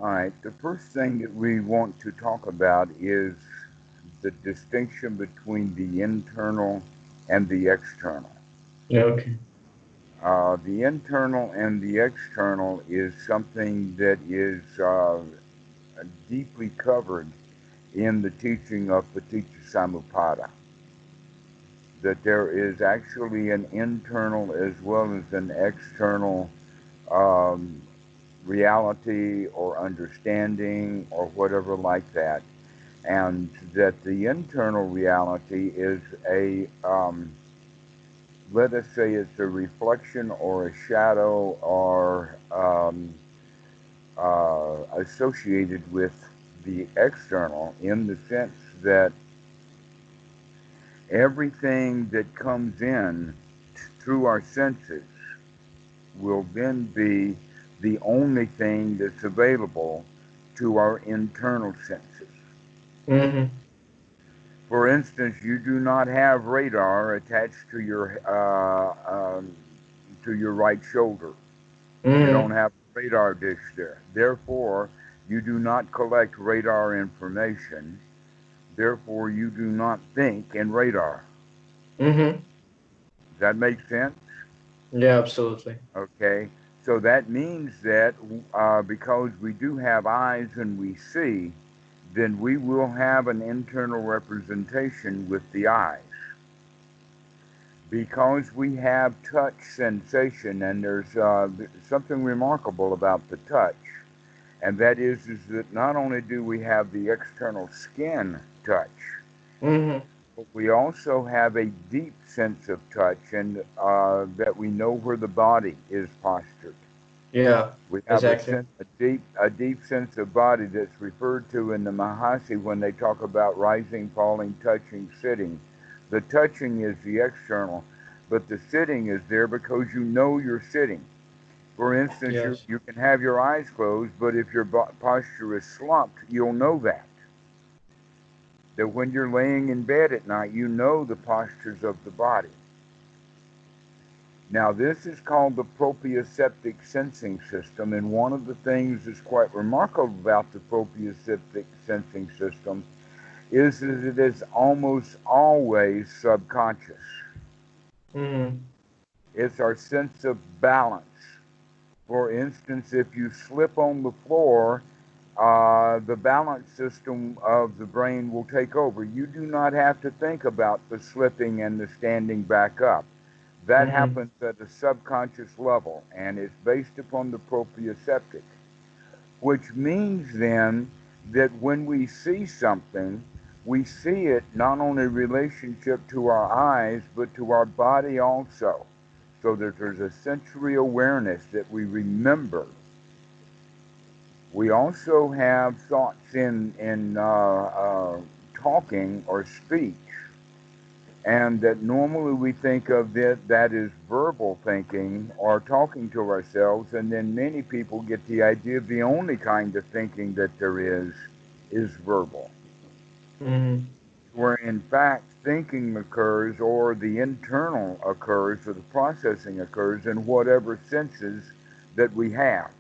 All right. The first thing that we want to talk about is the distinction between the internal and the external. Yeah, okay. The internal and the external is something that is deeply covered in the teaching of Paticca. That there is actually an internal as well as an external um, reality or understanding or whatever like that. And that the internal reality is let us say it's a reflection or a shadow or associated with the external in the sense that everything that comes in through our senses will then be the only thing that's available to our internal senses. Mm-hmm. For instance, you do not have radar attached to your right shoulder. You don't Mm-hmm. have a radar dish there. Therefore, you do not collect radar information. Therefore, you do not think in radar. Mm-hmm. Does that make sense? Yeah, absolutely. Okay. So that means that because we do have eyes and we see, then we will have an internal representation with the eyes. Because we have touch sensation, and there's something remarkable about the touch, and that is that not only do we have the external skin touch, Mm-hmm. but we also have a deep sense of touch, and that we know where the body is postured. Yeah, We have exactly. a deep sense of body that's referred to in the Mahasi when they talk about rising, falling, touching, sitting. The touching is the external, but the sitting is there because you know you're sitting. For instance, Yes. you can have your eyes closed, but if your posture is slumped, you'll know that. That when you're laying in bed at night, you know the postures of the body. Now, this is called the proprioceptic sensing system, and one of the things that's quite remarkable about the proprioceptic sensing system is that it is almost always subconscious. Mm-hmm. It's our sense of balance. For instance, if you slip on the floor, the balance system of the brain will take over. You do not have to think about the slipping and the standing back up. That Mm-hmm. happens at a subconscious level, and it's based upon the proprioceptic, which means then that when we see something, we see it not only in relationship to our eyes, but to our body also. So that there's a sensory awareness that we remember. We also have thoughts in talking or speech, and that normally we think of that as verbal thinking or talking to ourselves, and then many people get the idea the only kind of thinking that there is verbal, Mm-hmm. where in fact thinking occurs or the internal occurs or the processing occurs in whatever senses that we have.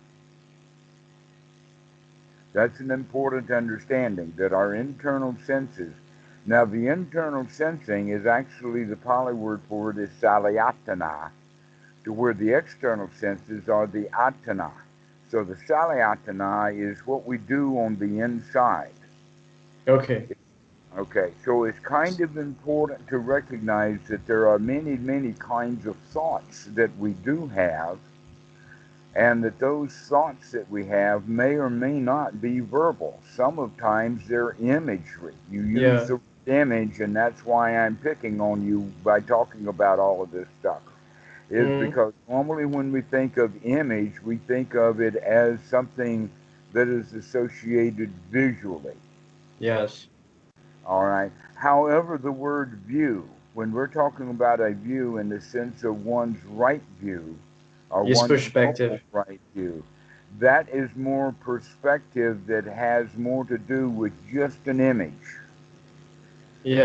That's an important understanding that our internal senses. Now, the internal sensing is actually the Pali word for it is salayatana, to where the external senses are the atana. So the salayatana is what we do on the inside. Okay. Okay, so it's kind of important to recognize that there are many, many kinds of thoughts that we do have, and that those thoughts that we have may or may not be verbal. Some of times they're imagery. You use Yeah. the image, and that's why I'm picking on you by talking about all of this stuff. Is Mm-hmm. because normally when we think of image, we think of it as something that is associated visually. Yes. All right. However, the word view, when we're talking about a view in the sense of one's right view or Yes, one's normal perspective. right view, that is more perspective that has more to do with just an image.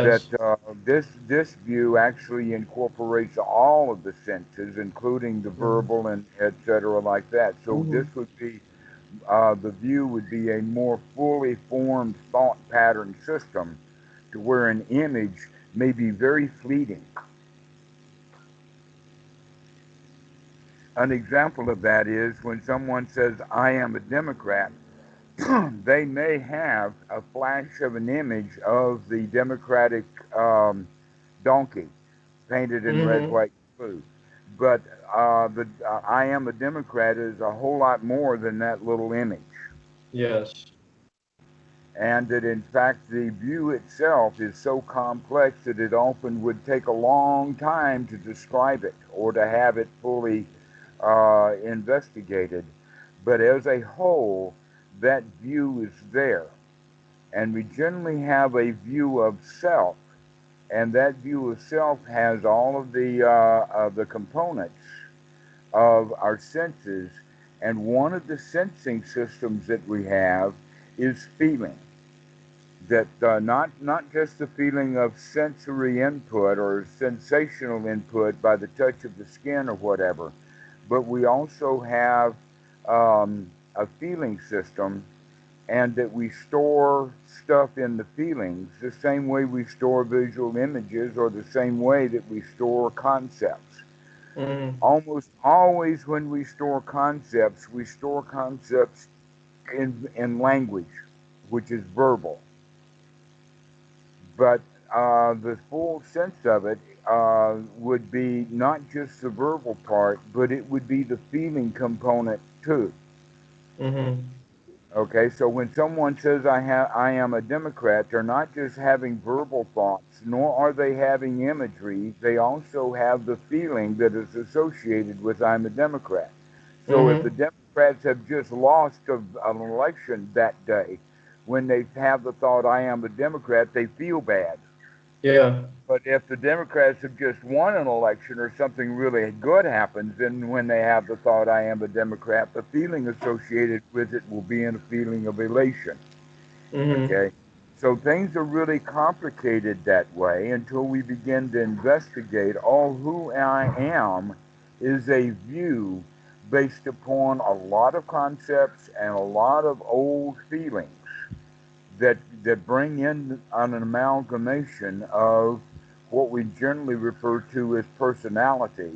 That Yes. this view actually incorporates all of the senses, including the Mm-hmm. verbal and etc. like that. So this Mm-hmm. would be the view would be a more fully formed thought pattern system to where an image may be very fleeting. An example of that is when someone says, I am a Democrat, they may have a flash of an image of the Democratic donkey painted in red, Mm-hmm. white, and blue. But the I am a Democrat is a whole lot more than that little image. Yes. And that in fact the view itself is so complex that it often would take a long time to describe it or to have it fully investigated. But as a whole, that view is there. And we generally have a view of self, and that view of self has all of the components of our senses. And one of the sensing systems that we have is feeling. That not just the feeling of sensory input or sensational input by the touch of the skin or whatever, but we also have a feeling system, and that we store stuff in the feelings the same way we store visual images or the same way that we store concepts. Mm-hmm. Almost always when we store concepts in language, which is verbal. But the full sense of it would be not just the verbal part, but it would be the feeling component too. Mm-hmm. Okay, so when someone says I am a Democrat, they're not just having verbal thoughts, nor are they having imagery. They also have the feeling that is associated with I'm a Democrat. So if the Mm-hmm. Democrats have just lost an election that day, when they have the thought I am a Democrat, they feel bad. Yeah. But if the Democrats have just won an election or something really good happens, then when they have the thought, I am a Democrat, the feeling associated with it will be a feeling of elation. Mm-hmm. Okay? So things are really complicated that way until we begin to investigate. All who I am is a view based upon a lot of concepts and a lot of old feelings that bring in an amalgamation of what we generally refer to as personality,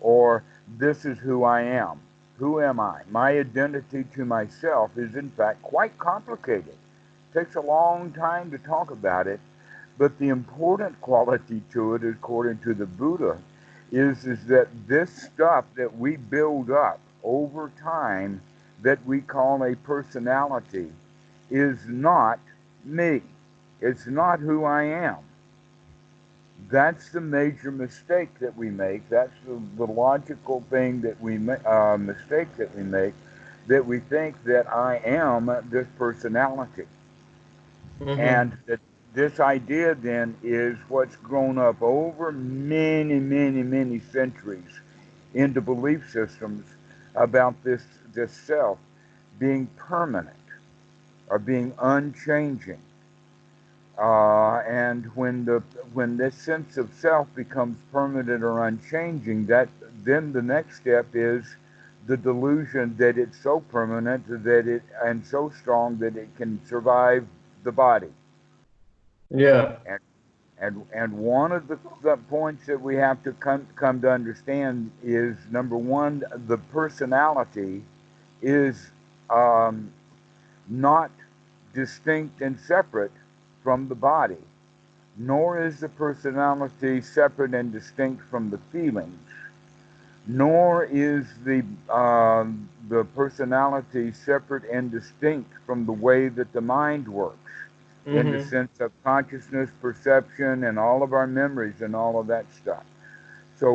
or this is who I am. Who am I? My identity to myself is in fact quite complicated. It takes a long time to talk about it, but the important quality to it, according to the Buddha, is that this stuff that we build up over time that we call a personality is not me. It's not who I am. That's the major mistake that we make. That's the logical thing that mistake that we make, that we think that I am this personality. Mm-hmm. And that this idea then is what's grown up over many, many, many centuries into belief systems about this self being permanent or being unchanging. And when this sense of self becomes permanent or unchanging, that then the next step is the delusion that it's so permanent that it and so strong that it can survive the body. Yeah. And and one of the points that we have to come to understand is number one, the personality is um, not distinct and separate from the body, nor is the personality separate and distinct from the feelings, nor is the personality separate and distinct from the way that the mind works, in the Mm-hmm. sense of consciousness, perception, and all of our memories and all of that stuff. So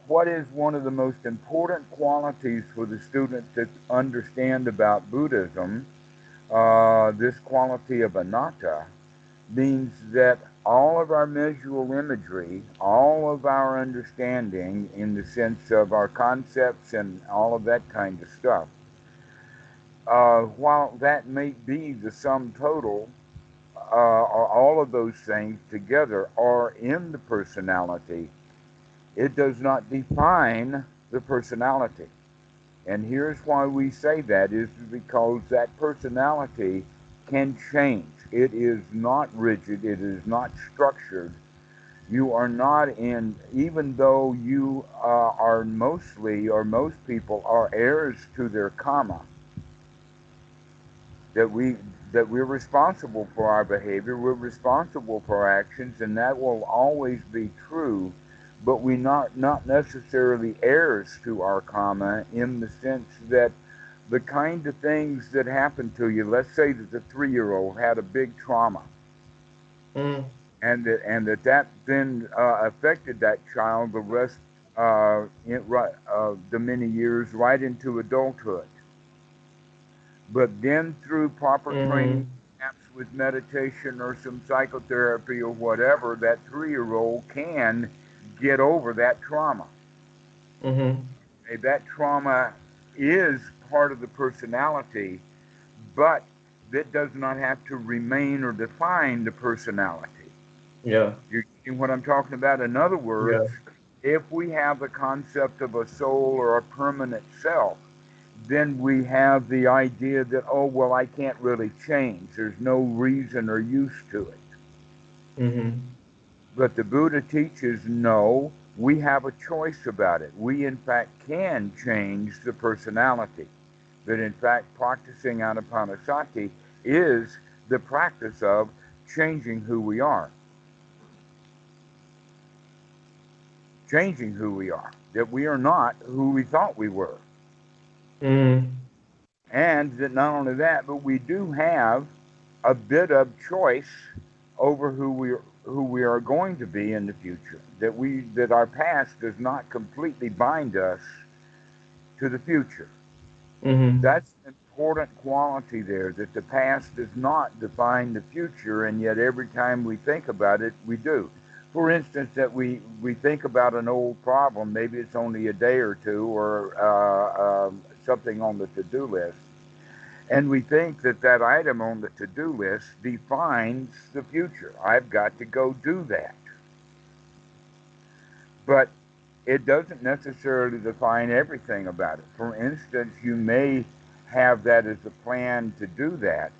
what is one of the most important qualities for the student to understand about Buddhism? This quality of anatta means that all of our visual imagery, all of our understanding in the sense of our concepts and all of that kind of stuff, while that may be the sum total, or all of those things together are in the personality, it does not define the personality. And here's why we say that is because that personality can change. It is not rigid. It is not structured. You are not in, even though you are mostly, or most people are heirs to their karma, that we're responsible for our behavior, we're responsible for our actions, and that will always be true. But we're not necessarily heirs to our karma in the sense that the kind of things that happen to you, let's say that the 3-year-old had a big trauma, and that then affected that child the rest the many years right into adulthood. But then through proper training, perhaps with meditation or some psychotherapy or whatever, that 3-year-old can get over that trauma. That trauma is part of the personality, but that does not have to remain or define the personality. Yeah. You see what I'm talking about? In other words, if we have the concept of a soul or a permanent self, then we have the idea that, oh, well, I can't really change. There's no reason or use to it. But the Buddha teaches, no, we have a choice about it. We, in fact, can change the personality. That, in fact, practicing Anapanasati is the practice of changing who we are. Changing who we are. That we are not who we thought we were. And that not only that, but we do have a bit of choice over who we are going to be in the future. That our past does not completely bind us to the future. That's an important quality there, that the past does not define the future, and yet every time we think about it, we do. For instance, that we think about an old problem, maybe it's only a day or two, or something on the to-do list, and we think that item on the to-do list defines the future. I've got to go do that. But it doesn't necessarily define everything about it. For instance, you may have that as a plan to do that,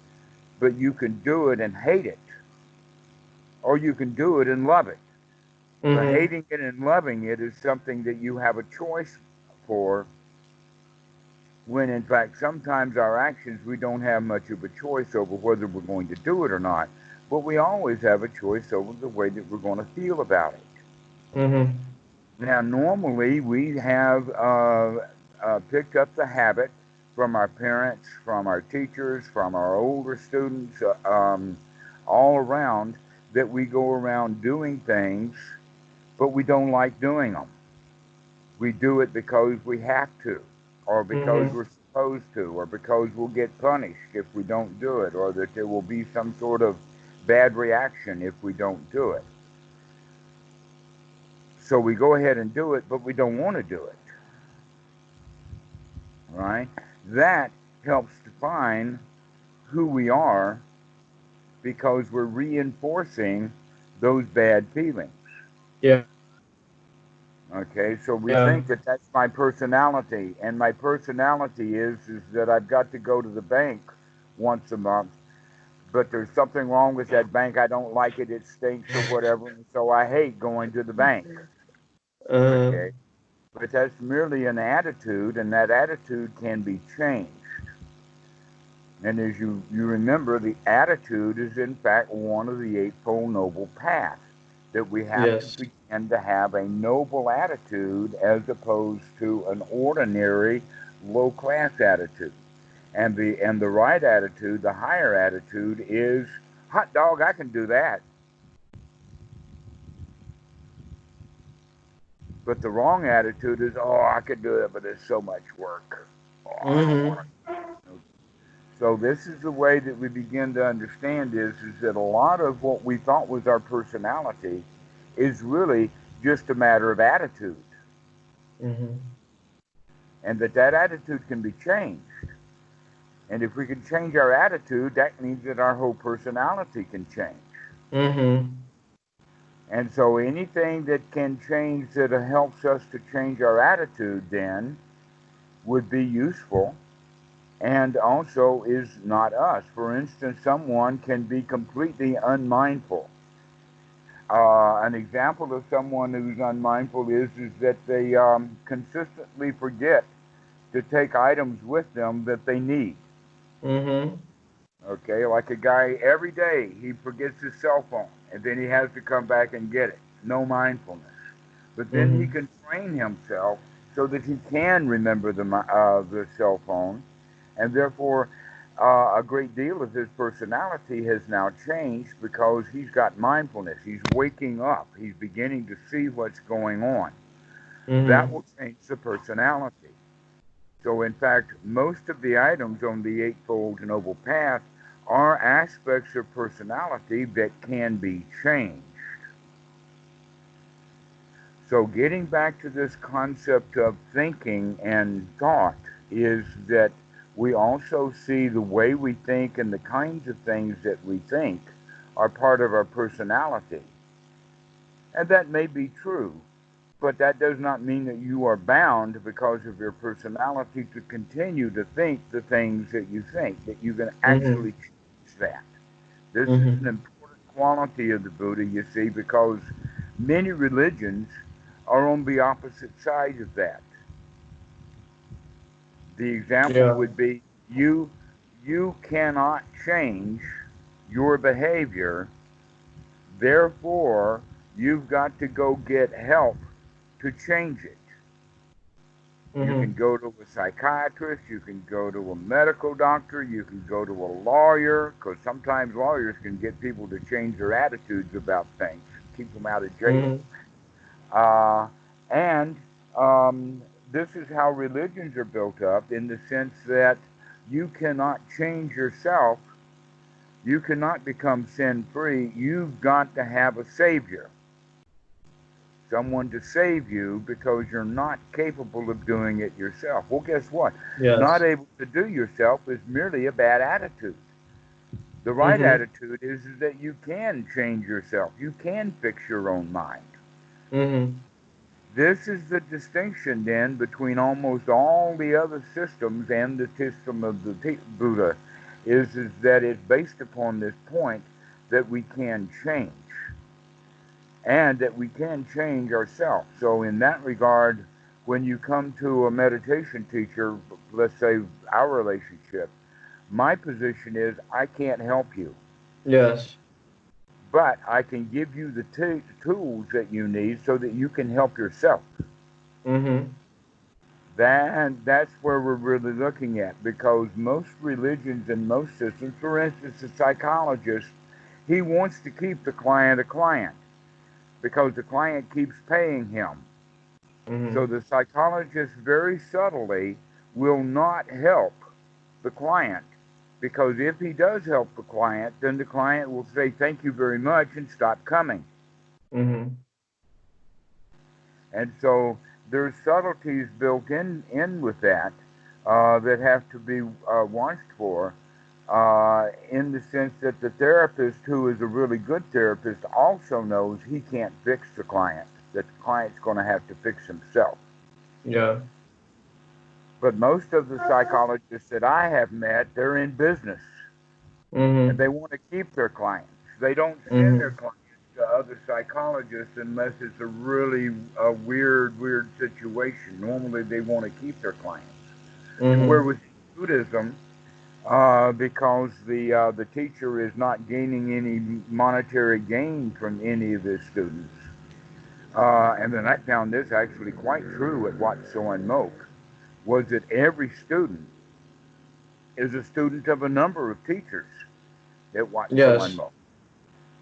but you can do it and hate it, or you can do it and love it. But hating it and loving it is something that you have a choice for, when in fact sometimes our actions, we don't have much of a choice over whether we're going to do it or not, but we always have a choice over the way that we're going to feel about it. Now, normally we have picked up the habit from our parents, from our teachers, from our older students, all around, that we go around doing things, but we don't like doing them. We do it because we have to, or because we're supposed to, or because we'll get punished if we don't do it, or that there will be some sort of bad reaction if we don't do it. So we go ahead and do it, but we don't want to do it. Right? That helps define who we are, because we're reinforcing those bad feelings. Yeah. Okay, so we think that that's my personality, and my personality is that I've got to go to the bank once a month, but there's something wrong with that bank. I don't like it. It stinks or whatever, and so I hate going to the bank. Okay, but that's merely an attitude, and that attitude can be changed. And as you remember, the attitude is in fact one of the Eightfold Noble Paths, that we have to begin to have a noble attitude as opposed to an ordinary low-class attitude. And the right attitude, the higher attitude, is, hot dog, I can do that. But the wrong attitude is, oh, I could do it, but it's so much work. Oh, I don't want to. So this is the way that we begin to understand is that a lot of what we thought was our personality is really just a matter of attitude. And that attitude can be changed. And if we can change our attitude, that means that our whole personality can change. And so anything that can change, that helps us to change our attitude, then would be useful and also is not us. For instance, someone can be completely unmindful. An example of someone who's unmindful is that they consistently forget to take items with them that they need. Okay, like a guy, every day he forgets his cell phone, and then he has to come back and get it. No mindfulness. But then he can train himself so that he can remember the cell phone, and therefore a great deal of his personality has now changed because he's got mindfulness. He's waking up. He's beginning to see what's going on. That will change the personality. So, in fact, most of the items on the Eightfold Noble Path are aspects of personality that can be changed. So, getting back to this concept of thinking and thought is that we also see the way we think and the kinds of things that we think are part of our personality. And that may be true, but that does not mean that you are bound because of your personality to continue to think the things that you think, that you can actually change that. This is an important quality of the Buddha, you see, because many religions are on the opposite side of that. The example would be you cannot change your behavior, therefore you've got to go get help to change it. You can go to a psychiatrist, you can go to a medical doctor, you can go to a lawyer, because sometimes lawyers can get people to change their attitudes about things, keep them out of jail. This is how religions are built up, in the sense that you cannot change yourself, you cannot become sin-free, you've got to have a savior. Someone to save you because you're not capable of doing it yourself. Well, guess what? Yes. Not able to do yourself is merely a bad attitude. The right attitude is that you can change yourself. You can fix your own mind. This is the distinction then between almost all the other systems and the system of the Buddha, is that it's based upon this point that we can change. And that we can change ourselves. So in that regard, when you come to a meditation teacher, let's say our relationship, my position is I can't help you. Yes. But I can give you the tools that you need so that you can help yourself. That's where we're really looking at, because most religions and most systems, for instance, a psychologist, he wants to keep the client a client, because the client keeps paying him. So the psychologist very subtly will not help the client, because if he does help the client, then the client will say thank you very much and stop coming. And so there's subtleties built in with that that have to be watched for, in the sense that the therapist, who is a really good therapist, also knows he can't fix the client, that the client's going to have to fix himself. Yeah. But most of the psychologists that I have met, they're in business, and they want to keep their clients. They don't send their clients to other psychologists unless it's a really weird situation. Normally they want to keep their clients. Where with Buddhism, because the teacher is not gaining any monetary gain from any of his students. And then I found this actually quite true at Wat Suan Mok, was that every student is a student of a number of teachers at Wat Suan Mok.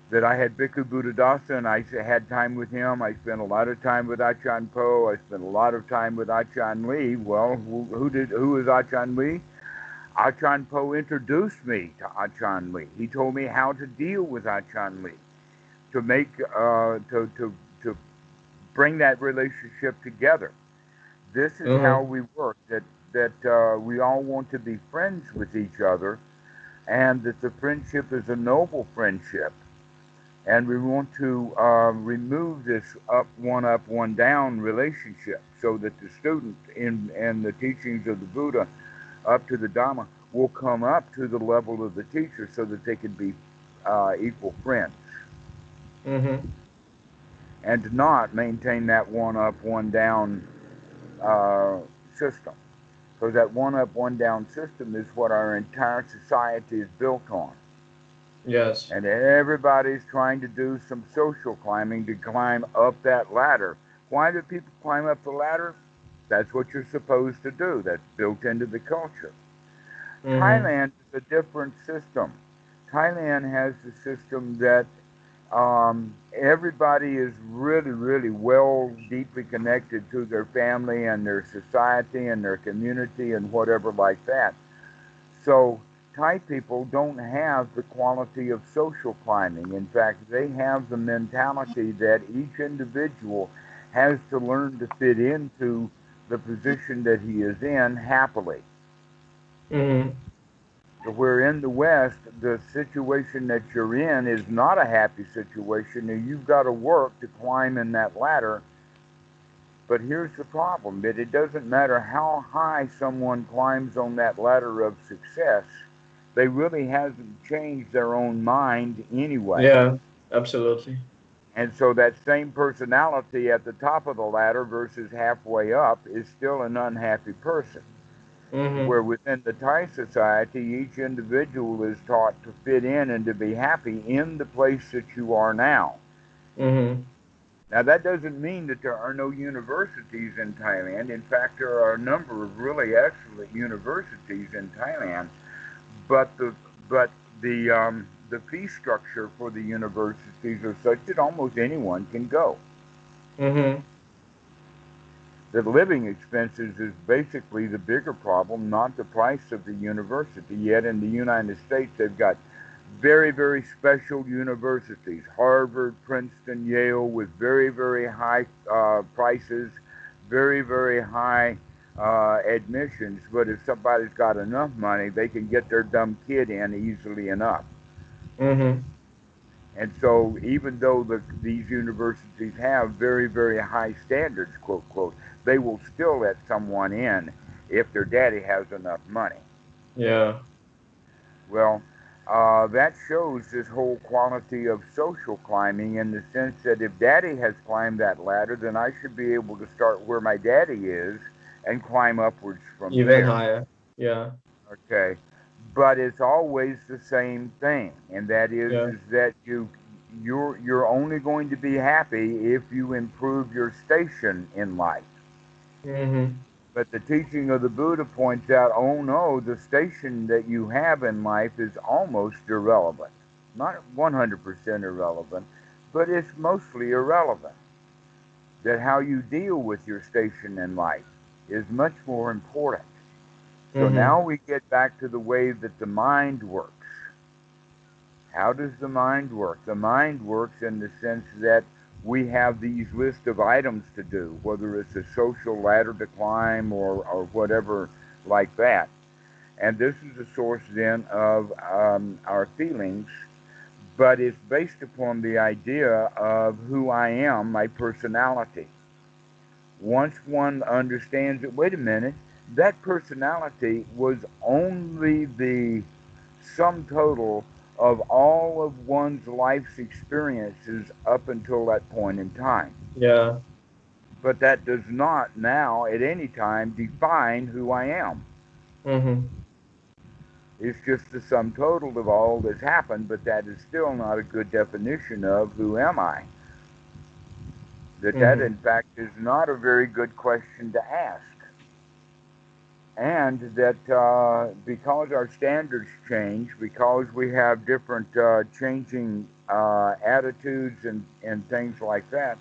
That I had Bhikkhu Buddhadasa, and I had time with him. I spent a lot of time with Achan Po. I spent a lot of time with Achan Lee. Well, who is Achan Lee? Achan Po introduced me to Achan Lee. He told me how to deal with Achan Lee, to make to bring that relationship together. This is how we work. That we all want to be friends with each other, and that the friendship is a noble friendship. And we want to remove this up, one down relationship. so that the student in the teachings of the Buddha up to the Dhamma will come up to the level of the teacher so that they can be equal friends Mm-hmm. and not maintain that one up, one down uh, system. Because that one up, one down system is what our entire society is built on. Yes. And everybody's trying to do some social climbing to climb up that ladder. Why do people climb up the ladder? That's what you're supposed to do. That's built into the culture. Mm-hmm. Thailand is a different system. Thailand has the system that everybody is really, really well, deeply connected to their family and their society and their community and whatever like that. So Thai people don't have the quality of social climbing. In fact, they have the mentality that each individual has to learn to fit into the position that he is in happily. Mm-hmm. Where in the West, the situation that you're in is not a happy situation, and you've got to work to climb in that ladder. But here's the problem, that it doesn't matter how high someone climbs on that ladder of success, they really hasn't changed their own mind anyway. Yeah, absolutely. And so that same personality at the top of the ladder versus halfway up is still an unhappy person. Mm-hmm. Where within the Thai society, each individual is taught to fit in and to be happy in the place that you are now. Mm-hmm. Now, that doesn't mean that there are no universities in Thailand. In fact, there are a number of really excellent universities in Thailand, but the fee structure for the universities are such that almost anyone can go. Mm-hmm. The living expenses is basically the bigger problem, not the price of the university. Yet in the United States, they've got very, very special universities, Harvard, Princeton, Yale, with very, very high prices, very, very high admissions. But if somebody's got enough money, they can get their dumb kid in easily enough. Mm-hmm. And so, even though these universities have very, very high standards, quote, quote, they will still let someone in if their daddy has enough money. Yeah. Well, that shows this whole quality of social climbing in the sense that if daddy has climbed that ladder, then I should be able to start where my daddy is and climb upwards from Even there. higher. Yeah. Okay, but it's always the same thing, and that Yeah. is that you're only going to be happy if you improve your station in life. Mm-hmm. But the teaching of the Buddha points out, oh no, the station that you have in life is almost irrelevant. Not 100% irrelevant, but it's mostly irrelevant. That how you deal with your station in life is much more important. So Mm-hmm. now we get back to the way that the mind works. How does the mind work? The mind works in the sense that we have these list of items to do, whether it's a social ladder to climb or whatever like that. And this is the source then of our feelings, but it's based upon the idea of who I am, my personality. Once one understands that, wait a minute, that personality was only the sum total of all of one's life's experiences up until that point in time. Yeah. But that does not now, at any time, define who I am. Mm-hmm. It's just the sum total of all that's happened, but that is still not a good definition of who am I. That, Mm-hmm. in fact, is not a very good question to ask. And that because our standards change, because we have different changing attitudes and things like that,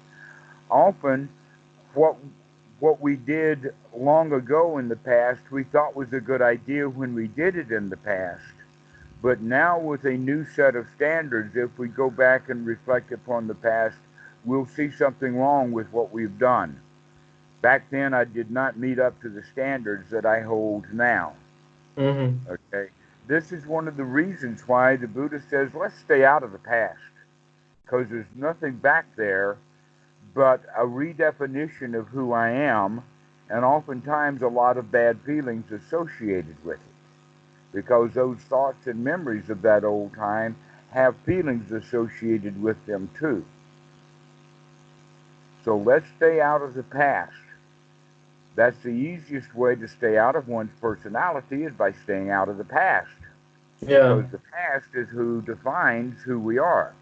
often what what we did long ago in the past we thought was a good idea when we did it in the past. But now with a new set of standards, if we go back and reflect upon the past, we'll see something wrong with what we've done. Back then, I did not meet up to the standards that I hold now. Mm-hmm. Okay? This is one of the reasons why the Buddha says, let's stay out of the past, because there's nothing back there but a redefinition of who I am and oftentimes a lot of bad feelings associated with it, because those thoughts and memories of that old time have feelings associated with them too. So let's stay out of the past. That's the easiest way to stay out of one's personality, is by staying out of the past, because Yeah. the past is who defines who we are.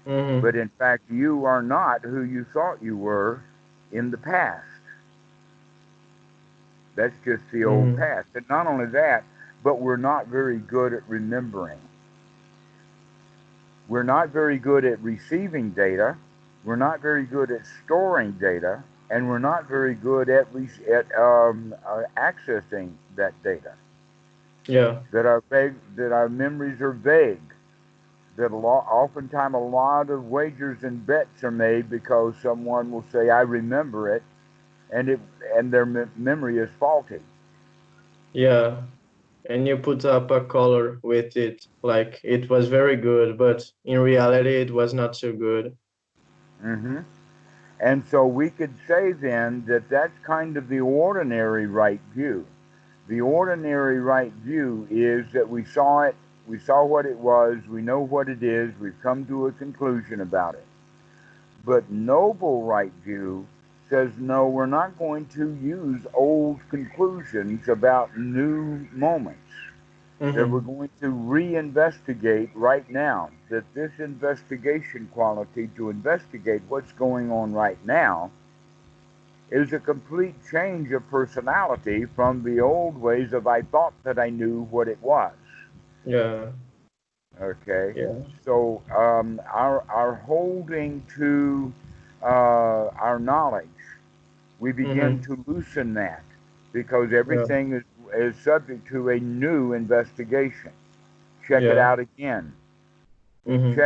Mm-hmm. But in fact, you are not who you thought you were in the past. That's just the old Mm-hmm. past. And not only that, but we're not very good at remembering. We're not very good at receiving data. We're not very good at storing data, and we're not very good at accessing that data. Yeah. That our memories are vague. That oftentimes a lot of wagers and bets are made because someone will say, "I remember it," and it and their memory is faulty. Yeah. And you put up a color with it, like it was very good, but in reality, it was not so good. Hmm. And so we could say then that that's kind of the ordinary right view. The ordinary right view is that we saw it, we saw what it was, we know what it is, we've come to a conclusion about it. But noble right view says, no, we're not going to use old conclusions about new moments. That we're Mm-hmm. going to reinvestigate right now. That this investigation quality, to investigate what's going on right now, is a complete change of personality from the old ways of I thought that I knew what it was. Yeah. Okay, Yeah. so our holding to our knowledge, we begin Mm-hmm. to loosen that, because Yeah. everything is subject to a new investigation. Check it Yeah. out again. Mm-hmm.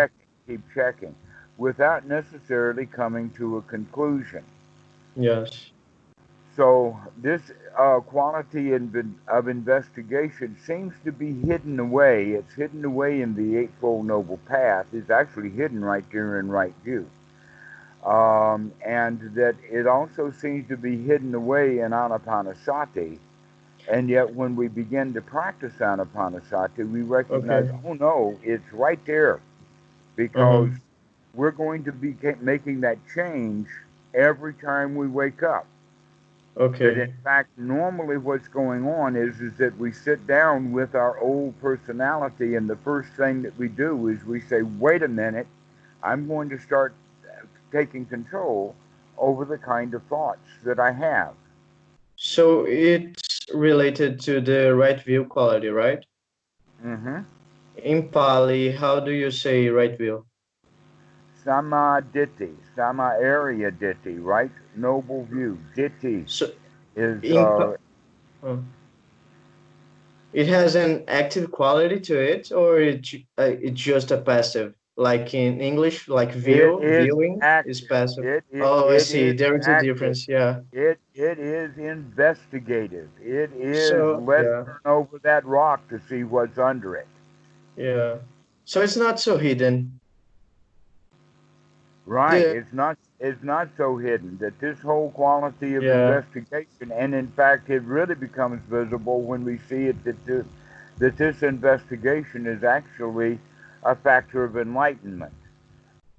Keep checking, without necessarily coming to a conclusion. Yes. So this quality of investigation seems to be hidden away. It's hidden away in the Eightfold Noble Path. It's actually hidden right there in right view. And that it also seems to be hidden away in Anapanasati. And yet when we begin to practice Anapanasati, we recognize, Okay. oh no, it's right there, because Mm-hmm. we're going to be making that change every time we wake up. That in Okay. fact, normally what's going on is that we sit down with our old personality, and the first thing that we do is we say, wait a minute, I'm going to start taking control over the kind of thoughts that I have. So it's related to the right view quality, right? Hmm. In Pali, how do you say right view? Sama area ditti, right? Noble view. Ditti So is, in uh, it has an active quality to it, or it's just a passive? Like in English, like it view, is viewing is active. passive. It Oh, I it see. is There is a active. difference. Yeah. It is investigative. It is, So let's yeah, turn over that rock to see what's under it. yeah. So it's not so hidden. Right. The It's not so hidden, that this whole quality of yeah. investigation, and in fact it really becomes visible when we see it, that this investigation is actually a factor of enlightenment,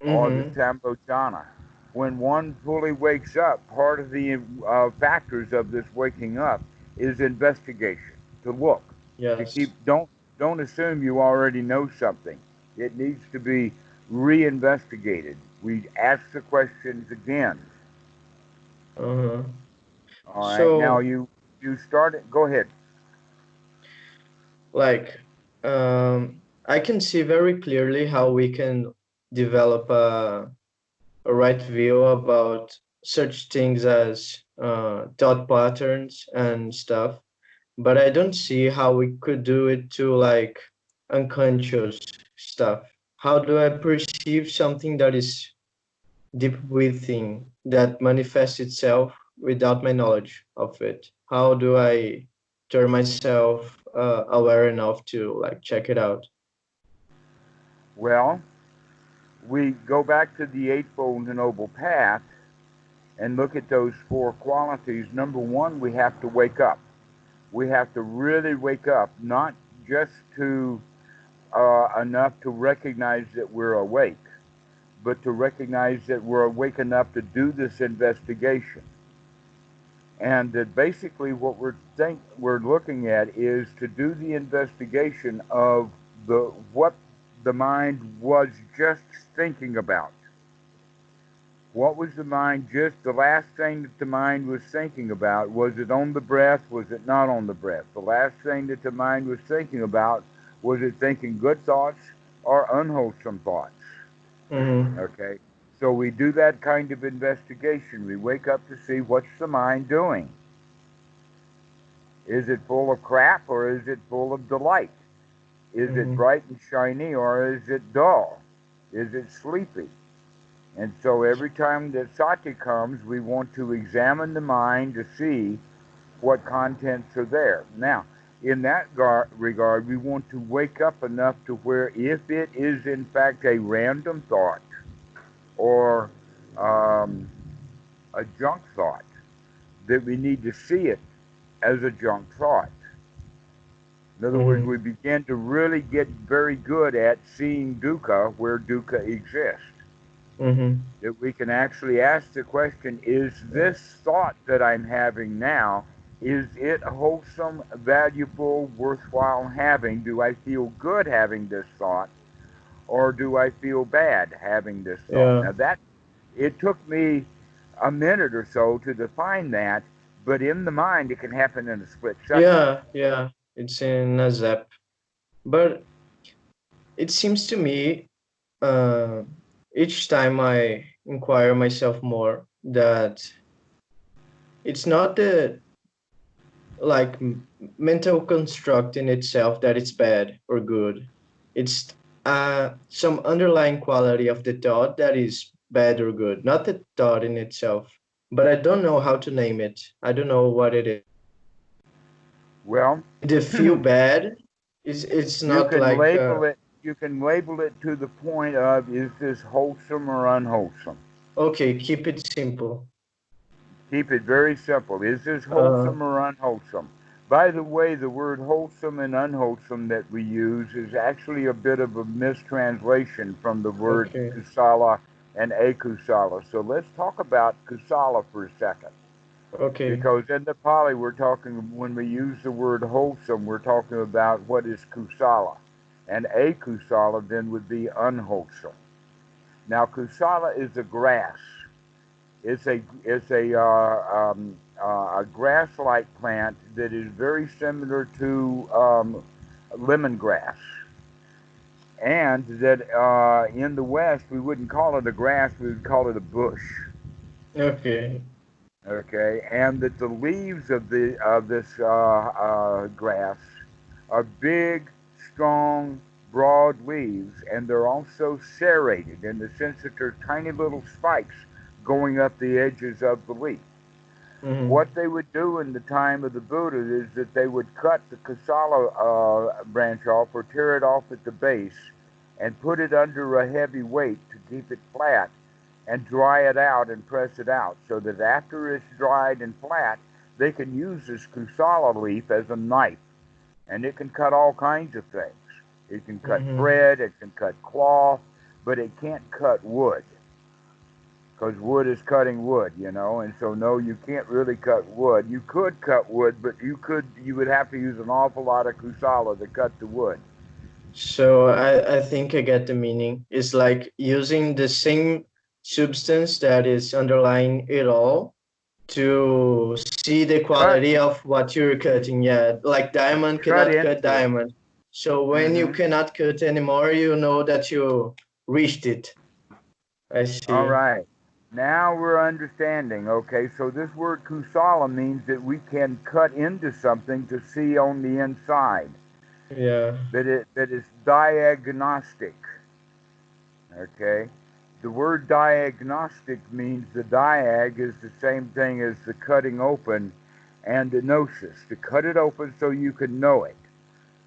or the Mm-hmm. Sambhojana. When one fully wakes up, part of the factors of this waking up is investigation. To look, to keep. Yes. Don't assume you already know something. It needs to be reinvestigated. We ask the questions again. Uh-huh. All right. Now So you start it. Go ahead. like I can see very clearly how we can develop a right view about such things as thought patterns and stuff, but I don't see how we could do it to like unconscious stuff. How do I perceive something that is deep within, that manifests itself without my knowledge of it? How do I turn myself aware enough to like check it out? Well, we go back to the Eightfold Noble Path, and look at those four qualities, number one, we have to wake up. We have to really wake up, not just to enough to recognize that we're awake, but to recognize that we're awake enough to do this investigation. And that basically what we're looking at is to do the investigation of what the mind was just thinking about. What was the mind just the last thing that the mind was thinking about? Was it on the breath? Was it not on the breath? The last thing that the mind was thinking about, was it thinking good thoughts or unwholesome thoughts? Mm-hmm. Okay? So we do that kind of investigation. We wake up to see what's the mind doing. Is it full of crap or is it full of delight? Is it Mm-hmm. bright and shiny or is it dull? Is it sleepy? And so every time that sati comes, we want to examine the mind to see what contents are there. Now, in that regard, we want to wake up enough to where if it is in fact a random thought or a junk thought, that we need to see it as a junk thought. In other words, Mm-hmm. we begin to really get very good at seeing dukkha where dukkha exists. Mm-hmm. That we can actually ask the question, is this thought that I'm having now, is it wholesome, valuable, worthwhile having? Do I feel good having this thought, or do I feel bad having this thought? Yeah. Now it took me a minute or so to define that, but in the mind it can happen in a split second. Yeah. Yeah. It's in a zap. But it seems to me, uh, each time I inquire myself more, that it's not the like mental construct in itself that it's bad or good. It's some underlying quality of the thought that is bad or good, not the thought in itself. But I don't know how to name it. I don't know what it is. Well, The feel bad is it's you not can like label it. You can label it to the point of, is this wholesome or unwholesome? okay, keep it simple. Keep it very simple. Is this Uh, wholesome or unwholesome? By the way, the word wholesome and unwholesome that we use is actually a bit of a mistranslation from the word okay, kusala and akusala. So let's talk about kusala for a second. okay. Because in the Pali, when we use the word wholesome, we're talking about what is kusala. And akusala then would be unwholesome. Now, kusala is a grass. It's a grass-like plant that is very similar to lemongrass, and that in the West we wouldn't call it a grass; we would call it a bush. Okay. Okay, and that the leaves of this grass are big, strong, broad leaves, and they're also serrated in the sense that they're tiny little spikes going up the edges of the leaf. Mm-hmm. What they would do in the time of the Buddha is that they would cut the Kasala branch off or tear it off at the base and put it under a heavy weight to keep it flat and dry it out and press it out so that after it's dried and flat, they can use this Kusala leaf as a knife. And it can cut all kinds of things. It can cut Mm-hmm. bread, it can cut cloth, but it can't cut wood because wood is cutting wood, and so no, you can't really cut wood. You could cut wood, but you would have to use an awful lot of kusala to cut the wood. So I think I get the meaning. It's like using the same substance that is underlying it all to see the Cut, quality of what you're cutting. Yeah, like diamond cut cannot cut into it. diamond. So when you Mm-hmm. cannot cut anymore, you know that you reached it. I All see. right. Now we're understanding. Okay, so this word kusala means that we can cut into something to see on the inside. Yeah. That is diagnostic. Okay. The word diagnostic means the diag is the same thing as the cutting open and the gnosis, to cut it open so you can know it.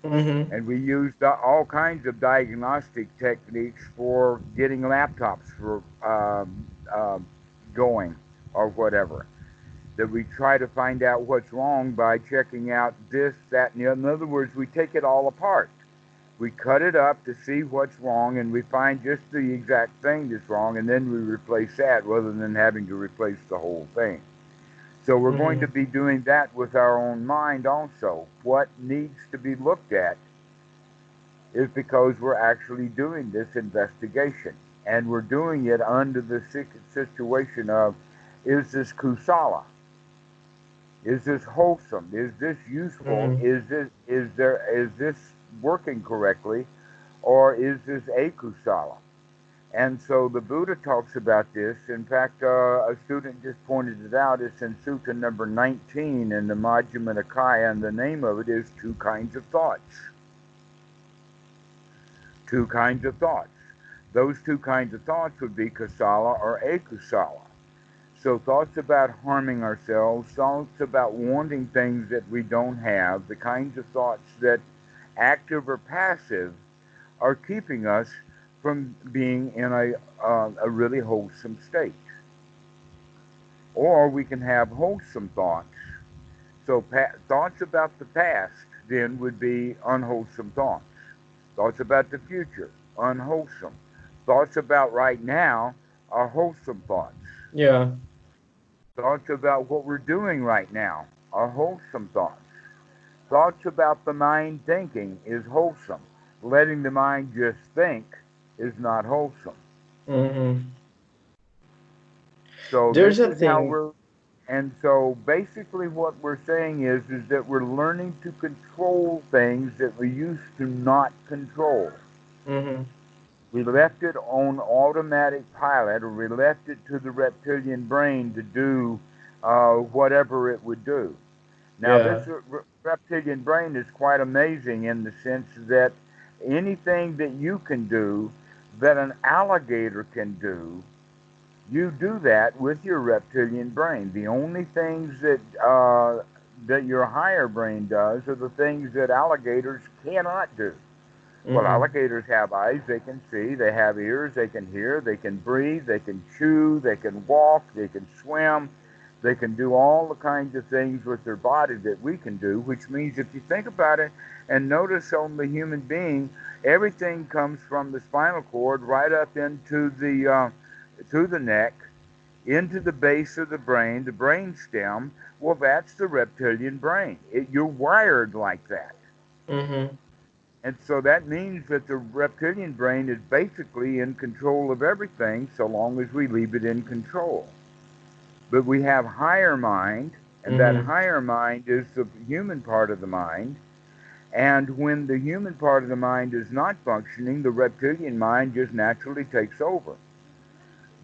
Mm-hmm. And we use all kinds of diagnostic techniques for getting laptops for going. or whatever. That we try to find out what's wrong by checking out this, that, and the other. In other words, we take it all apart. We cut it up to see what's wrong, and we find just the exact thing that's wrong, and then we replace that rather than having to replace the whole thing. So we're going to Mm-hmm. be doing that with our own mind also. What needs to be looked at is because we're actually doing this investigation. And we're doing it under the situation of, is this kusala? Is this wholesome? Is this useful? Mm-hmm. Is this working correctly? Or is this akusala? And so the Buddha talks about this. In fact, a student just pointed it out. It's in Sutta number 19 in the Majjhima Nikaya, and the name of it is Two Kinds of Thoughts. Two kinds of thoughts. Those two kinds of thoughts would be kusala or akusala. So thoughts about harming ourselves, thoughts about wanting things that we don't have, the kinds of thoughts that, active or passive, are keeping us from being in a really wholesome state. Or we can have wholesome thoughts. So thoughts about the past then would be unwholesome thoughts. Thoughts about the future, unwholesome. Thoughts about right now are wholesome thoughts. Yeah. Thoughts about what we're doing right now are wholesome thoughts. Thoughts about the mind thinking is wholesome. Letting the mind just think is not wholesome. Mm-hmm. So There's this a is how thing. we're, and so basically what we're saying is that we're learning to control things that we used to not control. Mm-hmm. We left it on automatic pilot, or we left it to the reptilian brain to do whatever it would do. Now, this Yeah. reptilian brain is quite amazing in the sense that anything that you can do that an alligator can do, you do that with your reptilian brain. The only things that your higher brain does are the things that alligators cannot do. Well, Mm-hmm. alligators have eyes, they can see, they have ears, they can hear, they can breathe, they can chew, they can walk, they can swim, they can do all the kinds of things with their body that we can do, which means if you think about it and notice on the human being, everything comes from the spinal cord right up into through the neck, into the base of the brain stem. Well, that's the reptilian brain. You're wired like that. Mm-hmm. And so that means that the reptilian brain is basically in control of everything so long as we leave it in control. But we have higher mind, and that Mm-hmm. higher mind is the human part of the mind. And when the human part of the mind is not functioning, the reptilian mind just naturally takes over.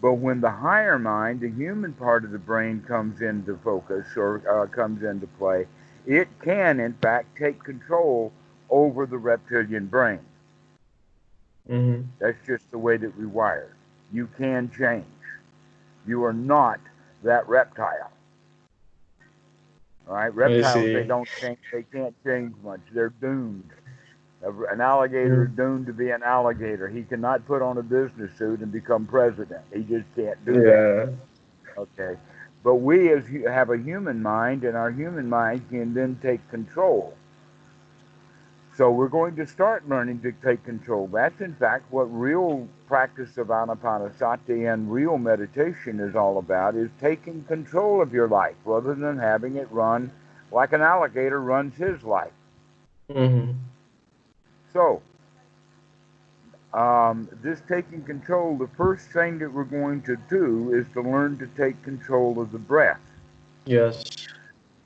But when the higher mind, the human part of the brain, comes into focus or comes into play, it can, in fact, take control over the reptilian brain. Mm-hmm. That's just the way that we wired. You can change. You are not that reptile. All right, I reptiles, they see. don't change. They can't change much. They're doomed. An alligator is Mm. doomed to be an alligator. He cannot put on a business suit and become president. He just can't do that. Yeah. Okay, but we as have a human mind, and our human mind can then take control. So we're going to start learning to take control. That's in fact what real practice of anapanasati and real meditation is all about, is taking control of your life rather than having it run like an alligator runs his life. Mm-hmm. So this taking control, the first thing that we're going to do is to learn to take control of the breath. Yes.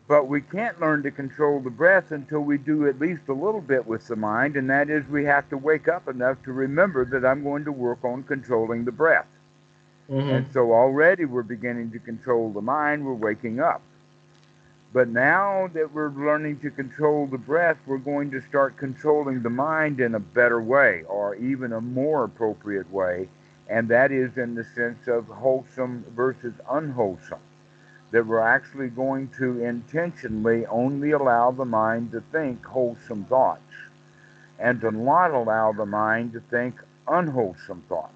But we can't learn to control the breath until we do at least a little bit with the mind, and that is we have to wake up enough to remember that I'm going to work on controlling the breath. And Mm-hmm. so already we're beginning to control the mind, we're waking up. But now that we're learning to control the breath, we're going to start controlling the mind in a better way, or even a more appropriate way, and that is in the sense of wholesome versus unwholesome. That we're actually going to intentionally only allow the mind to think wholesome thoughts and to not allow the mind to think unwholesome thoughts.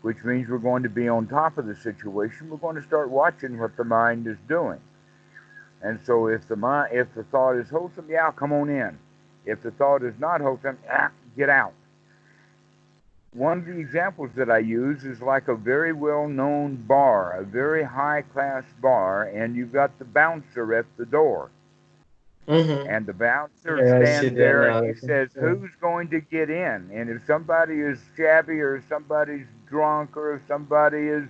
which means we're going to be on top of the situation. We're going to start watching what the mind is doing. And so if the thought is wholesome, yeah, come on in. If the thought is not wholesome, get out. One of the examples that I use is like a very well-known bar, a very high-class bar, and you've got the bouncer at the door. Mm-hmm. And the bouncer Yeah, I see stands the there and he analogy. says, Yeah. who's going to get in? And if somebody is shabby or somebody's drunk or if somebody is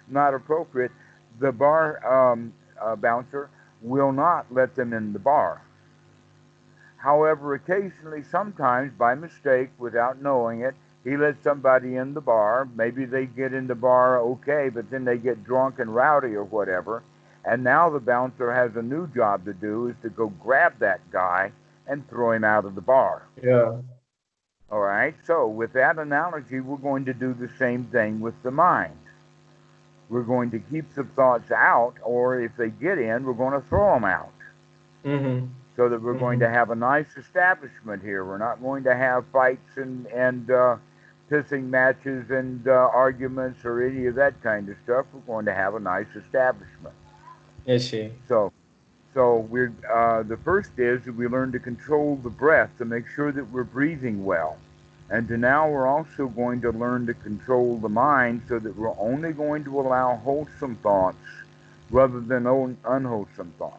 not appropriate, the bar bouncer will not let them in the bar. However, occasionally, sometimes by mistake, without knowing it, he lets somebody in the bar. Maybe they get in the bar okay, but then they get drunk and rowdy or whatever. And now the bouncer has a new job to do, is to go grab that guy and throw him out of the bar. Yeah. All right? So, with that analogy, we're going to do the same thing with the mind. We're going to keep the thoughts out, or if they get in, we're going to throw them out. Mm-hmm. So that we're going Mm-hmm. to have a nice establishment here. We're not going to have fights and pissing matches and arguments or any of that kind of stuff. We're going to have a nice establishment. I see. So, we're the first is that we learn to control the breath to make sure that we're breathing well, and now we're also going to learn to control the mind so that we're only going to allow wholesome thoughts rather than unwholesome thoughts.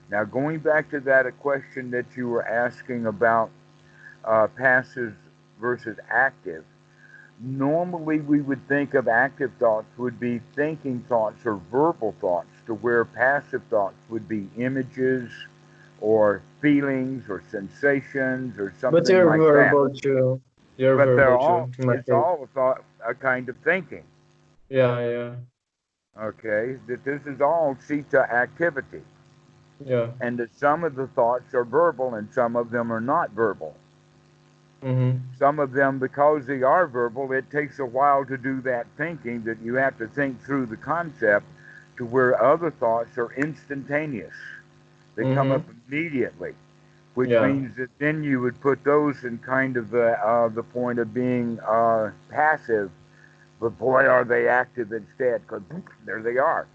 Now, going back to that a question that you were asking about passive versus active, normally we would think of active thoughts would be thinking thoughts or verbal thoughts, to where passive thoughts would be images or feelings or sensations or But something they're like that. verbal too. They're But verbal too, in my it's case. all a kind of thinking. Yeah, yeah, Okay, that this is all chitta activity, yeah. and that some of the thoughts are verbal and some of them are not verbal. Mm-hmm. Some of them, because they are verbal, it takes a while to do that thinking, that you have to think through the concept, to where other thoughts are instantaneous. They come up Mm-hmm. immediately, which Yeah. means that then you would put those in kind of the point of being passive, but boy, are they active instead, because there they are.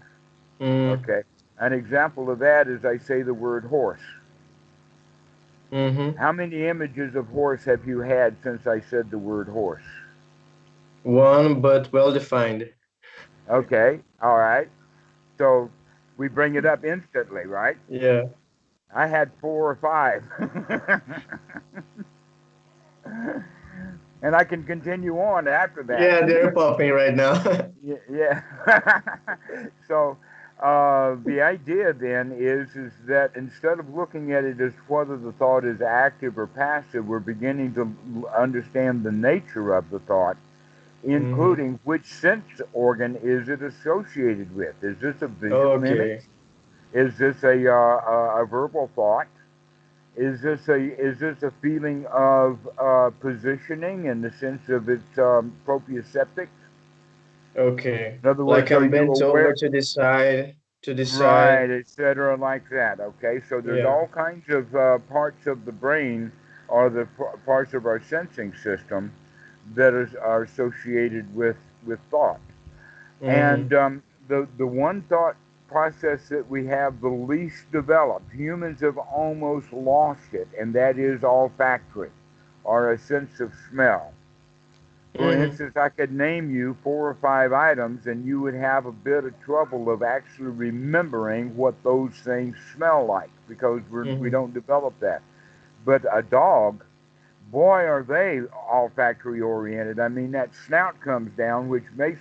Mm-hmm. Okay. An example of that is I say the word horse. Mm-hmm. How many images of horse have you had since I said the word horse? One, but well defined. Okay, all right. So we bring it up instantly, right? Yeah. I had 4 or 5. And I can continue on after that. Yeah, they're popping right now. Yeah. So the idea then is that instead of looking at it as whether the thought is active or passive, we're beginning to understand the nature of the thought, Mm-hmm. including which sense organ is it associated with. Is this a visual image? Okay. Is this a verbal thought? Is this a feeling of positioning in the sense of its proprioseptic? Okay. In other Like words, are I'm you bent over aware? to decide, to decide. Right, etc., like that. Okay, so there's Yeah. all kinds of parts of the brain, or the parts of our sensing system, that are associated with thought. And Mm-hmm. the one thought process that we have the least developed, humans have almost lost it, and that is olfactory, or a sense of smell. For Mm-hmm. instance, I could name you 4 or 5 items, and you would have a bit of trouble of actually remembering what those things smell like, because we Mm-hmm. don't develop that. But a dog, boy, are they olfactory oriented. I mean, that snout comes down, which makes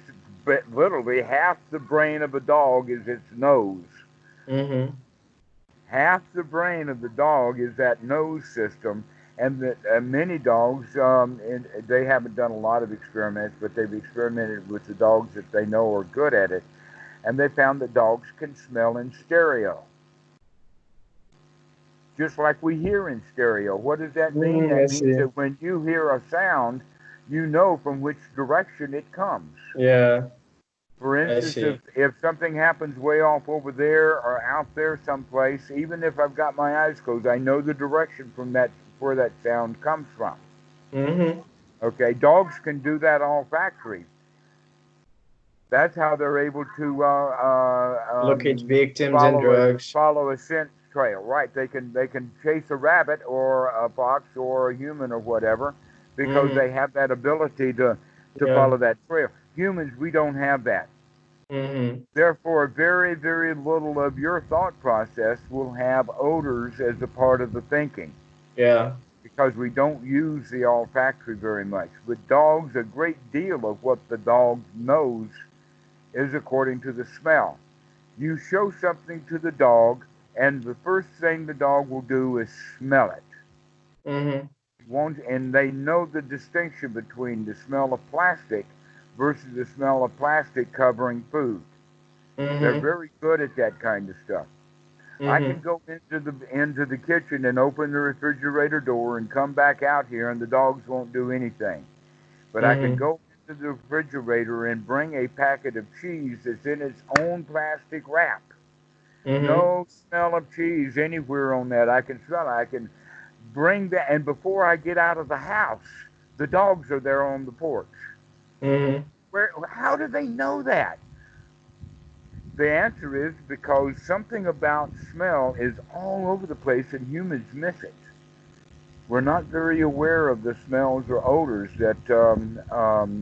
literally half the brain of a dog is its nose. Mm-hmm. Half the brain of the dog is that nose system, and that many dogs, and they haven't done a lot of experiments, but they've experimented with the dogs that they know are good at it, and they found that dogs can smell in stereo, just like we hear in stereo. What does that mean? Mm, I That means see. that when you hear a sound, you know from which direction it comes. Yeah, For I instance, see. if something happens way off over there or out there someplace, even if I've got my eyes closed, I know the direction from that where that sound comes from. Mm-hmm. Okay, dogs can do that olfactory. That's how they're able to Locate victims and drugs. follow a scent trail. Right? They can chase a rabbit or a fox or a human or whatever because Mm-hmm. they have that ability to Yeah. follow that trail. Humans, we don't have that. Mm-hmm. Therefore, very, very little of your thought process will have odors as a part of the thinking Yeah. because we don't use the olfactory very much. With dogs, a great deal of what the dog knows is according to the smell. You show something to the dog, and the first thing the dog will do is smell it. Mm-hmm. And they know the distinction between the smell of plastic versus the smell of plastic covering food. They're Mm-hmm. very good at that kind of stuff. I can Mm-hmm. go into the kitchen and open the refrigerator door and come back out here, and the dogs won't do anything. But I can Mm-hmm. go into the refrigerator and bring a packet of cheese that's in its own plastic wrap. Mm-hmm. No smell of cheese anywhere on that. I can smell it. I can bring that, and before I get out of the house, the dogs are there on the porch. Mm-hmm. Where? How do they know that? The answer is because something about smell is all over the place, and humans miss it. We're not very aware of the smells or odors that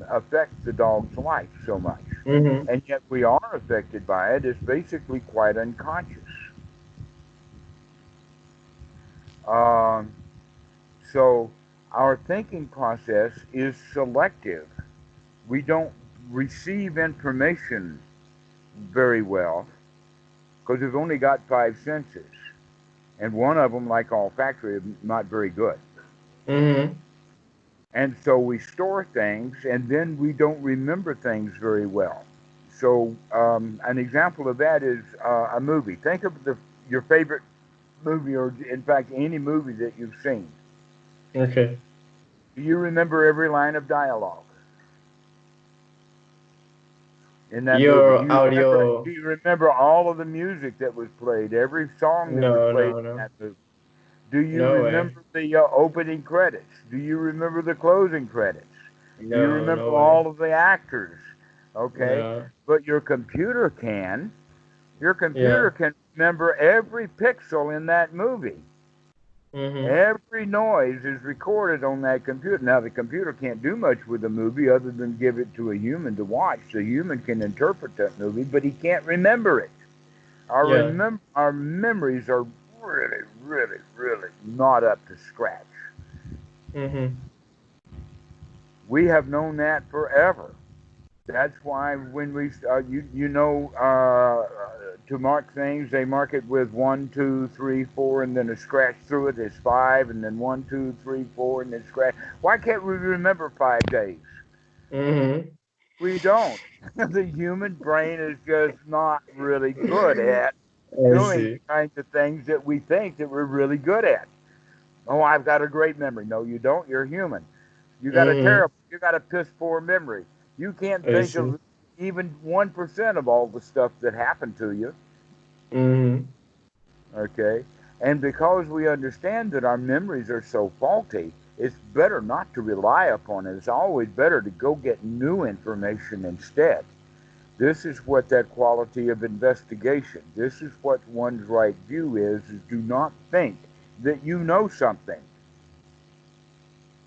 affect the dog's life so much. Mm-hmm. And yet we are affected by it. It's basically quite unconscious. Um, so our thinking process is selective. We don't receive information very well because we've only got five senses. And one of them, like olfactory, is not very good. Mm-hmm. And so we store things and then we don't remember things very well. So, an example of that is a movie. Think of your favorite movie, or in fact, any movie that you've seen. Okay. Do you remember every line of dialogue in that movie? Your Do audio. you remember all of the music that was played, every song that was No, played no, in no. that movie? Do you No way. remember the opening credits? Do you remember the closing credits? Do you No, remember no way. all of the actors? Okay, No. but your computer can. Your computer Yeah. can remember every pixel in that movie. Mm-hmm. Every noise is recorded on that computer. Now, the computer can't do much with the movie other than give it to a human to watch. The human can interpret that movie, but he can't remember it. Yeah. Our memories are really, really, really not up to scratch. Mm-hmm. We have known that forever. That's why when to mark things, they mark it with 1, 2, 3, 4, and then a scratch through it is 5, and then 1, 2, 3, 4, and then scratch. Why can't we remember 5 days? Mm-hmm. We don't. The human brain is just not really good at I doing see. the kinds of things that we think that we're really good at. Oh, I've got a great memory. No, you don't. You're human. Mm-hmm. You got a piss poor memory. You can't I think see. of even 1% of all the stuff that happened to you. Mm-hmm. Okay. And because we understand that our memories are so faulty, it's better not to rely upon it. It's always better to go get new information instead. This is what that quality of investigation, this is what one's right view is do not think that you know something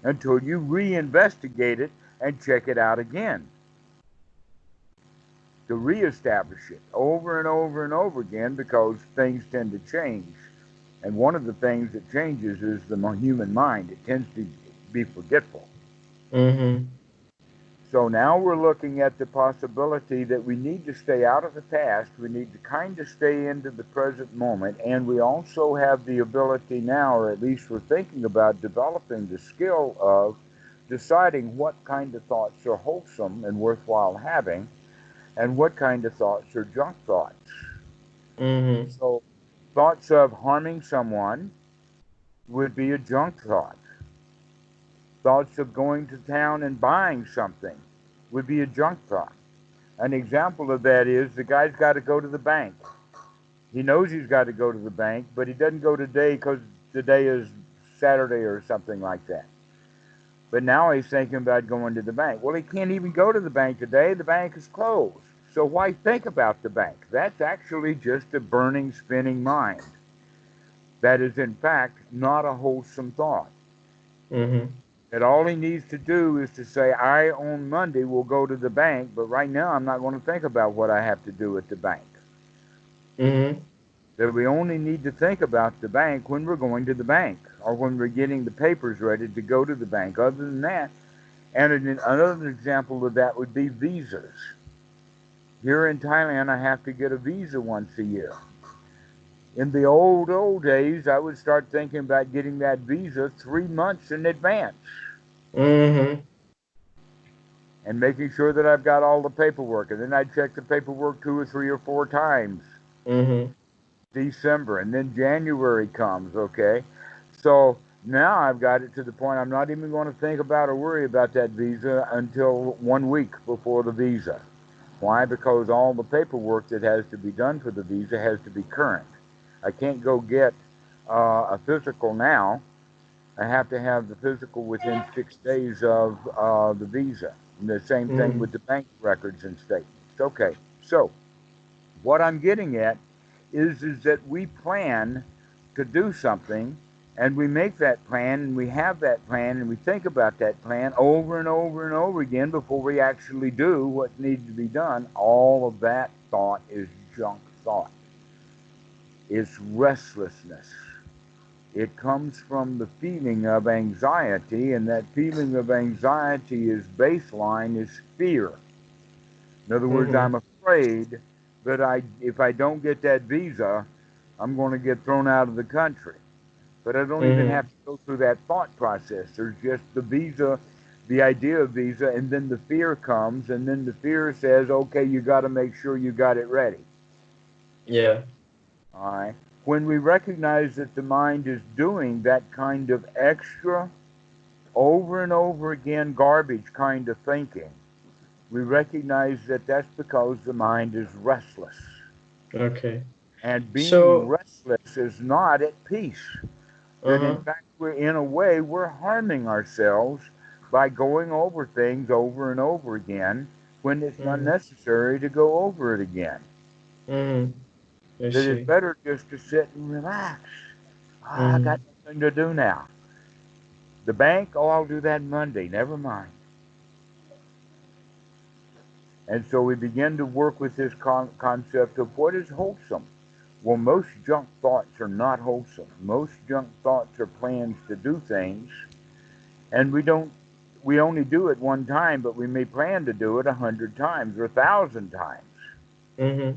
until you reinvestigate it and check it out again to reestablish it over and over and over again because things tend to change. And one of the things that changes is the human mind. It tends to be forgetful. Mm-hmm. So now we're looking at the possibility that we need to stay out of the past. We need to kind of stay into the present moment. And we also have the ability now, or at least we're thinking about developing the skill of deciding what kind of thoughts are wholesome and worthwhile having and what kind of thoughts are junk thoughts. Mm-hmm. So thoughts of harming someone would be a junk thought. Thoughts of going to town and buying something would be a junk thought. An example of that is the guy's got to go to the bank. He knows he's got to go to the bank, but he doesn't go today because today is Saturday or something like that. But now he's thinking about going to the bank. Well, he can't even go to the bank today. The bank is closed. So why think about the bank? That's actually just a burning, spinning mind. That is, in fact, not a wholesome thought. Mm-hmm. That all he needs to do is to say, I on Monday will go to the bank, but right now I'm not going to think about what I have to do at the bank. Mm-hmm. That we only need to think about the bank when we're going to the bank or when we're getting the papers ready to go to the bank. Other than that, and another example of that would be visas. Here in Thailand, I have to get a visa once a year. In the old days, I would start thinking about getting that visa 3 months in advance Mm-hmm. and making sure that I've got all the paperwork. And then I'd check the paperwork 2 or 3 or 4 times. Mm-hmm. December, and then January comes, okay? So now I've got it to the point I'm not even going to think about or worry about that visa until 1 week before the visa. Why? Because all the paperwork that has to be done for the visa has to be current. I can't go get a physical now. I have to have the physical within 6 days of the visa. And the same thing Mm-hmm. with the bank records and statements. Okay, so what I'm getting at is that we plan to do something and we make that plan and we have that plan and we think about that plan over and over and over again before we actually do what needs to be done. All of that thought is junk thought. It's restlessness. It comes from the feeling of anxiety, and that feeling of anxiety is baseline is fear. In other words, Mm-hmm. I'm afraid that if I don't get that visa, I'm going to get thrown out of the country. But I don't even Mm-hmm. have to go through that thought process. There's just the visa, the idea of visa, and then the fear comes, and then the fear says, okay, you got to make sure you got it ready. Yeah. All right. When we recognize that the mind is doing that kind of extra, over and over again, garbage kind of thinking, we recognize that that's because the mind is restless. Okay. And being So, restless is not at peace. That in uh-huh. fact, in a way, we're harming ourselves by going over things over and over again when it's not Mm-hmm. necessary to go over it again. Mm-hmm. I That it's see. better just to sit and relax. I got Mm-hmm. nothing to do now. The bank, oh, I'll do that Monday. Never mind. And so we begin to work with this concept of what is wholesome. Well, most junk thoughts are not wholesome. Most junk thoughts are plans to do things, and we only do it one time, but we may plan to do it 100 times or 1,000 times. Mm-hmm.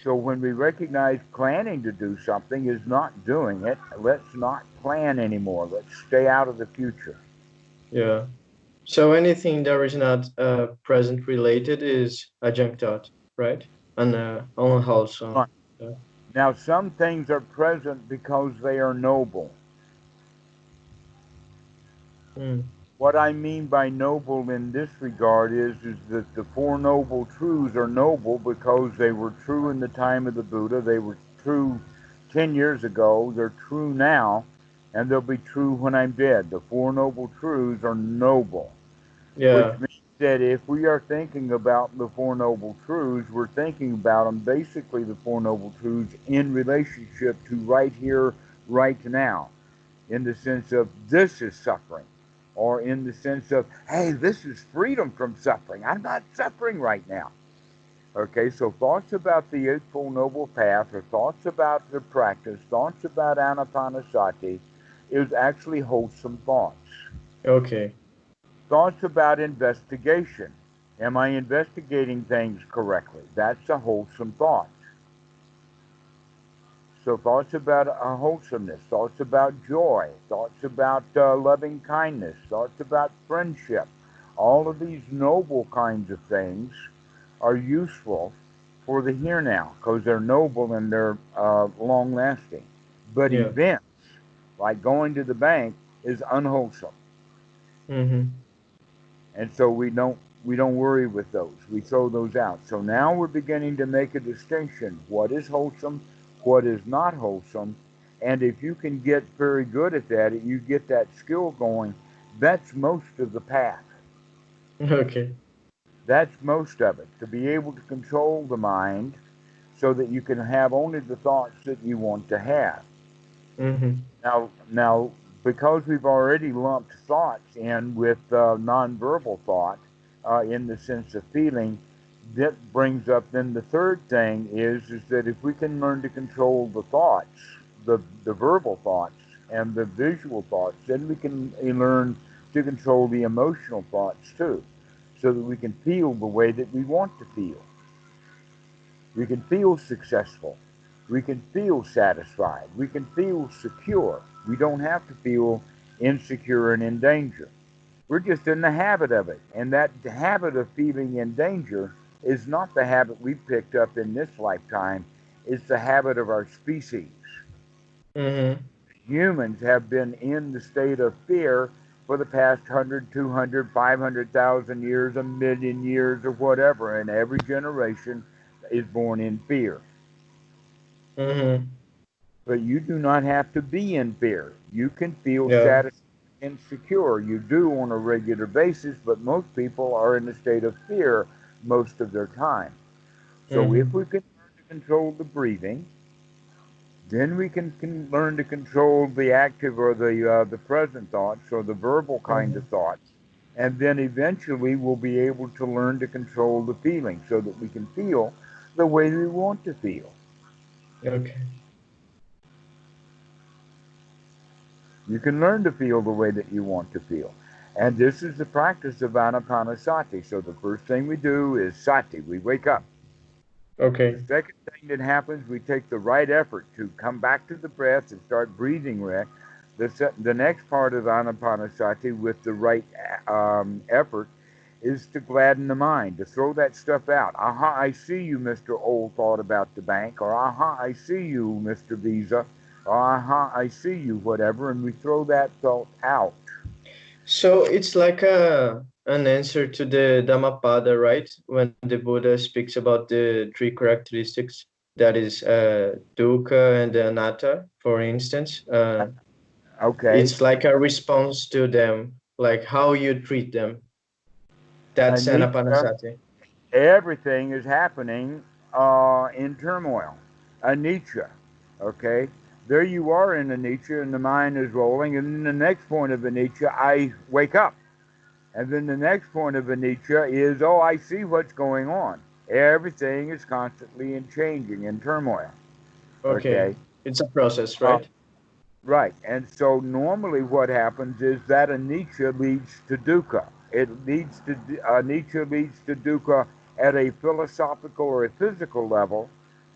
So when we recognize planning to do something is not doing it, let's not plan anymore. Let's stay out of the future. Yeah. So anything that is not present related is a junk thought, right? And unwholesome. Right. Yeah. Now, some things are present because they are noble. Mm. What I mean by noble in this regard is that the Four Noble Truths are noble because they were true in the time of the Buddha. They were true 10 years ago. They're true now, and they'll be true when I'm dead. The Four Noble Truths are noble, which Yeah. means that if we are thinking about the Four Noble Truths, we're thinking about them basically the Four Noble Truths in relationship to right here, right now, in the sense of this is suffering, or in the sense of, hey, this is freedom from suffering. I'm not suffering right now. Okay, so thoughts about the Eightfold Noble Path, or thoughts about the practice, thoughts about anapanasati, is actually wholesome thoughts. Okay. Thoughts about investigation. Am I investigating things correctly? That's a wholesome thought. So thoughts about wholesomeness, thoughts about joy, thoughts about loving kindness, thoughts about friendship, all of these noble kinds of things are useful for the here now because they're noble and they're long lasting. But Yeah. events like going to the bank is unwholesome, Mm-hmm. and so we don't worry with those. We throw those out. So now we're beginning to make a distinction: what is wholesome, what is not wholesome, and if you can get very good at that, you get that skill going, That's most of the path. Okay. That's most of it. To be able to control the mind so that you can have only the thoughts that you want to have. Mm-hmm. Now, because we've already lumped thoughts in with nonverbal thought, in the sense of feeling, that brings up then the third thing is that if we can learn to control the thoughts, the verbal thoughts and the visual thoughts, then we can learn to control the emotional thoughts too, so that we can feel the way that we want to feel. We can feel successful. We can feel satisfied. We can feel secure. We don't have to feel insecure and in danger. We're just in the habit of it. And that habit of feeling in danger is not the habit we picked up in this lifetime, it's the habit of our species. Mm-hmm. Humans have been in the state of fear for the past 100, 200, 500,000 years, a million years, or whatever, and every generation is born in fear. Mm-hmm. But you do not have to be in fear. You can feel Yeah. satisfied and secure. You do on a regular basis, but most people are in a state of fear most of their time. So if Mm-hmm. we can learn to control the breathing, then we can learn to control the active or the present thoughts or the verbal kind of Mm-hmm. thoughts, and then eventually we'll be able to learn to control the feeling so that we can feel the way we want to feel. Okay. You can learn to feel the way that you want to feel. And this is the practice of anapanasati. So the first thing we do is sati. We wake up. The Okay. second thing that happens, we take the right effort to come back to the breath and start breathing right. The next part of anapanasati with the right effort is to gladden the mind, to throw that stuff out. Aha, I see you, Mr. Old Thought about the bank, or aha, I see you, Mr. Visa, or aha, I see you, whatever, and we throw that thought out. So it's like an answer to the Dhammapada, right? When the Buddha speaks about the three characteristics, that is dukkha and anatta, for instance. Okay, It's like a response to them, like how you treat them. That's anicca, anapanasati. everything is happening in turmoil. Anicca, okay? There you are in anicca, and the mind is rolling, and then the next point of anicca, I wake up. And then the next point of anicca is, oh, I see what's going on. Everything is constantly in changing, in turmoil, Okay. okay? It's a process, Uh, right? right, and so normally what happens is that anicca leads to dukkha. It leads to anicca leads to dukkha at a philosophical or a physical level,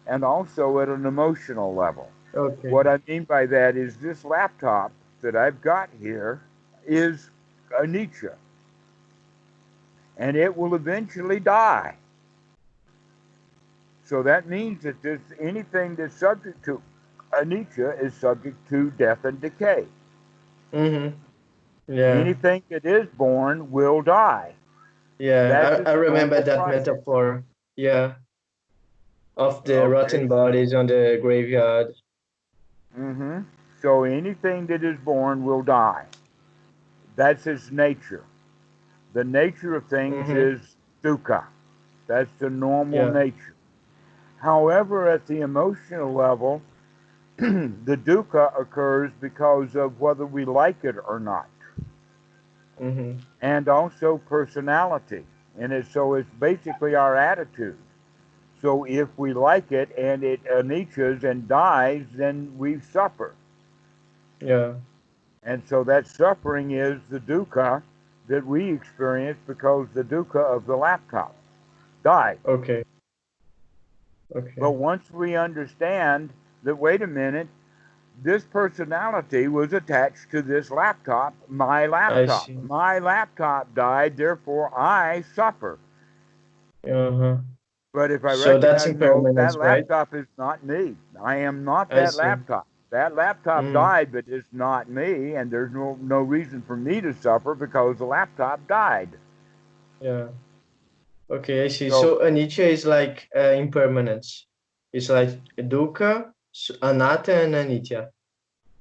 and also at an emotional level. Okay. What I mean by that is this laptop that I've got here is anicca, and it will eventually die. So that means that anything that's subject to anicca is subject to death and decay. Mm-hmm. Yeah. Anything that is born will die. That's Yeah. I its remember normal that process. metaphor. Yeah. Of the Okay. rotten bodies on the graveyard. Mm-hmm. So anything that is born will die. That's its nature. The nature of things Mm-hmm. is dukkha. That's the normal Yeah. nature. However, at the emotional level, the dukkha occurs because of whether we like it or not, Mm-hmm. and also personality. So it's basically our attitude. So if we like it and it anichas and dies, then we suffer. Yeah. And so that suffering is the dukkha that we experience because the dukkha of the laptop died. Okay. But Okay. once we understand that, wait a minute, this personality was attached to this laptop, my I laptop. see. My laptop died, therefore I suffer. Uh-huh. But if I So that's recognize, no, that impermanence, right? laptop is not me. I am not I that see. laptop. That laptop Mm. died, but it's not me, and there's no reason for me to suffer because the laptop died. Yeah. Okay, I see. So So anicca is like impermanence. It's like dukkha, anatta, and anicca.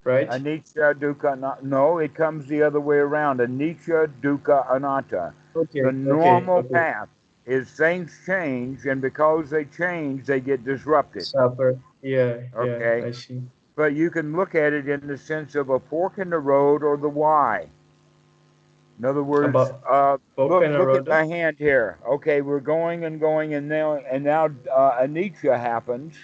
right? Anicca, dukkha, no, it comes the other way around. Anicca, dukkha, anatta. The Okay, okay, normal okay. path is things change, and because they change, they get disrupted. Supper. Yeah, yeah, Okay? I see. But you can look at it in the sense of a fork in the road or the Y. In other words, About look at Pokenarodo? my hand here. Okay, we're going and going, and now anicca happens.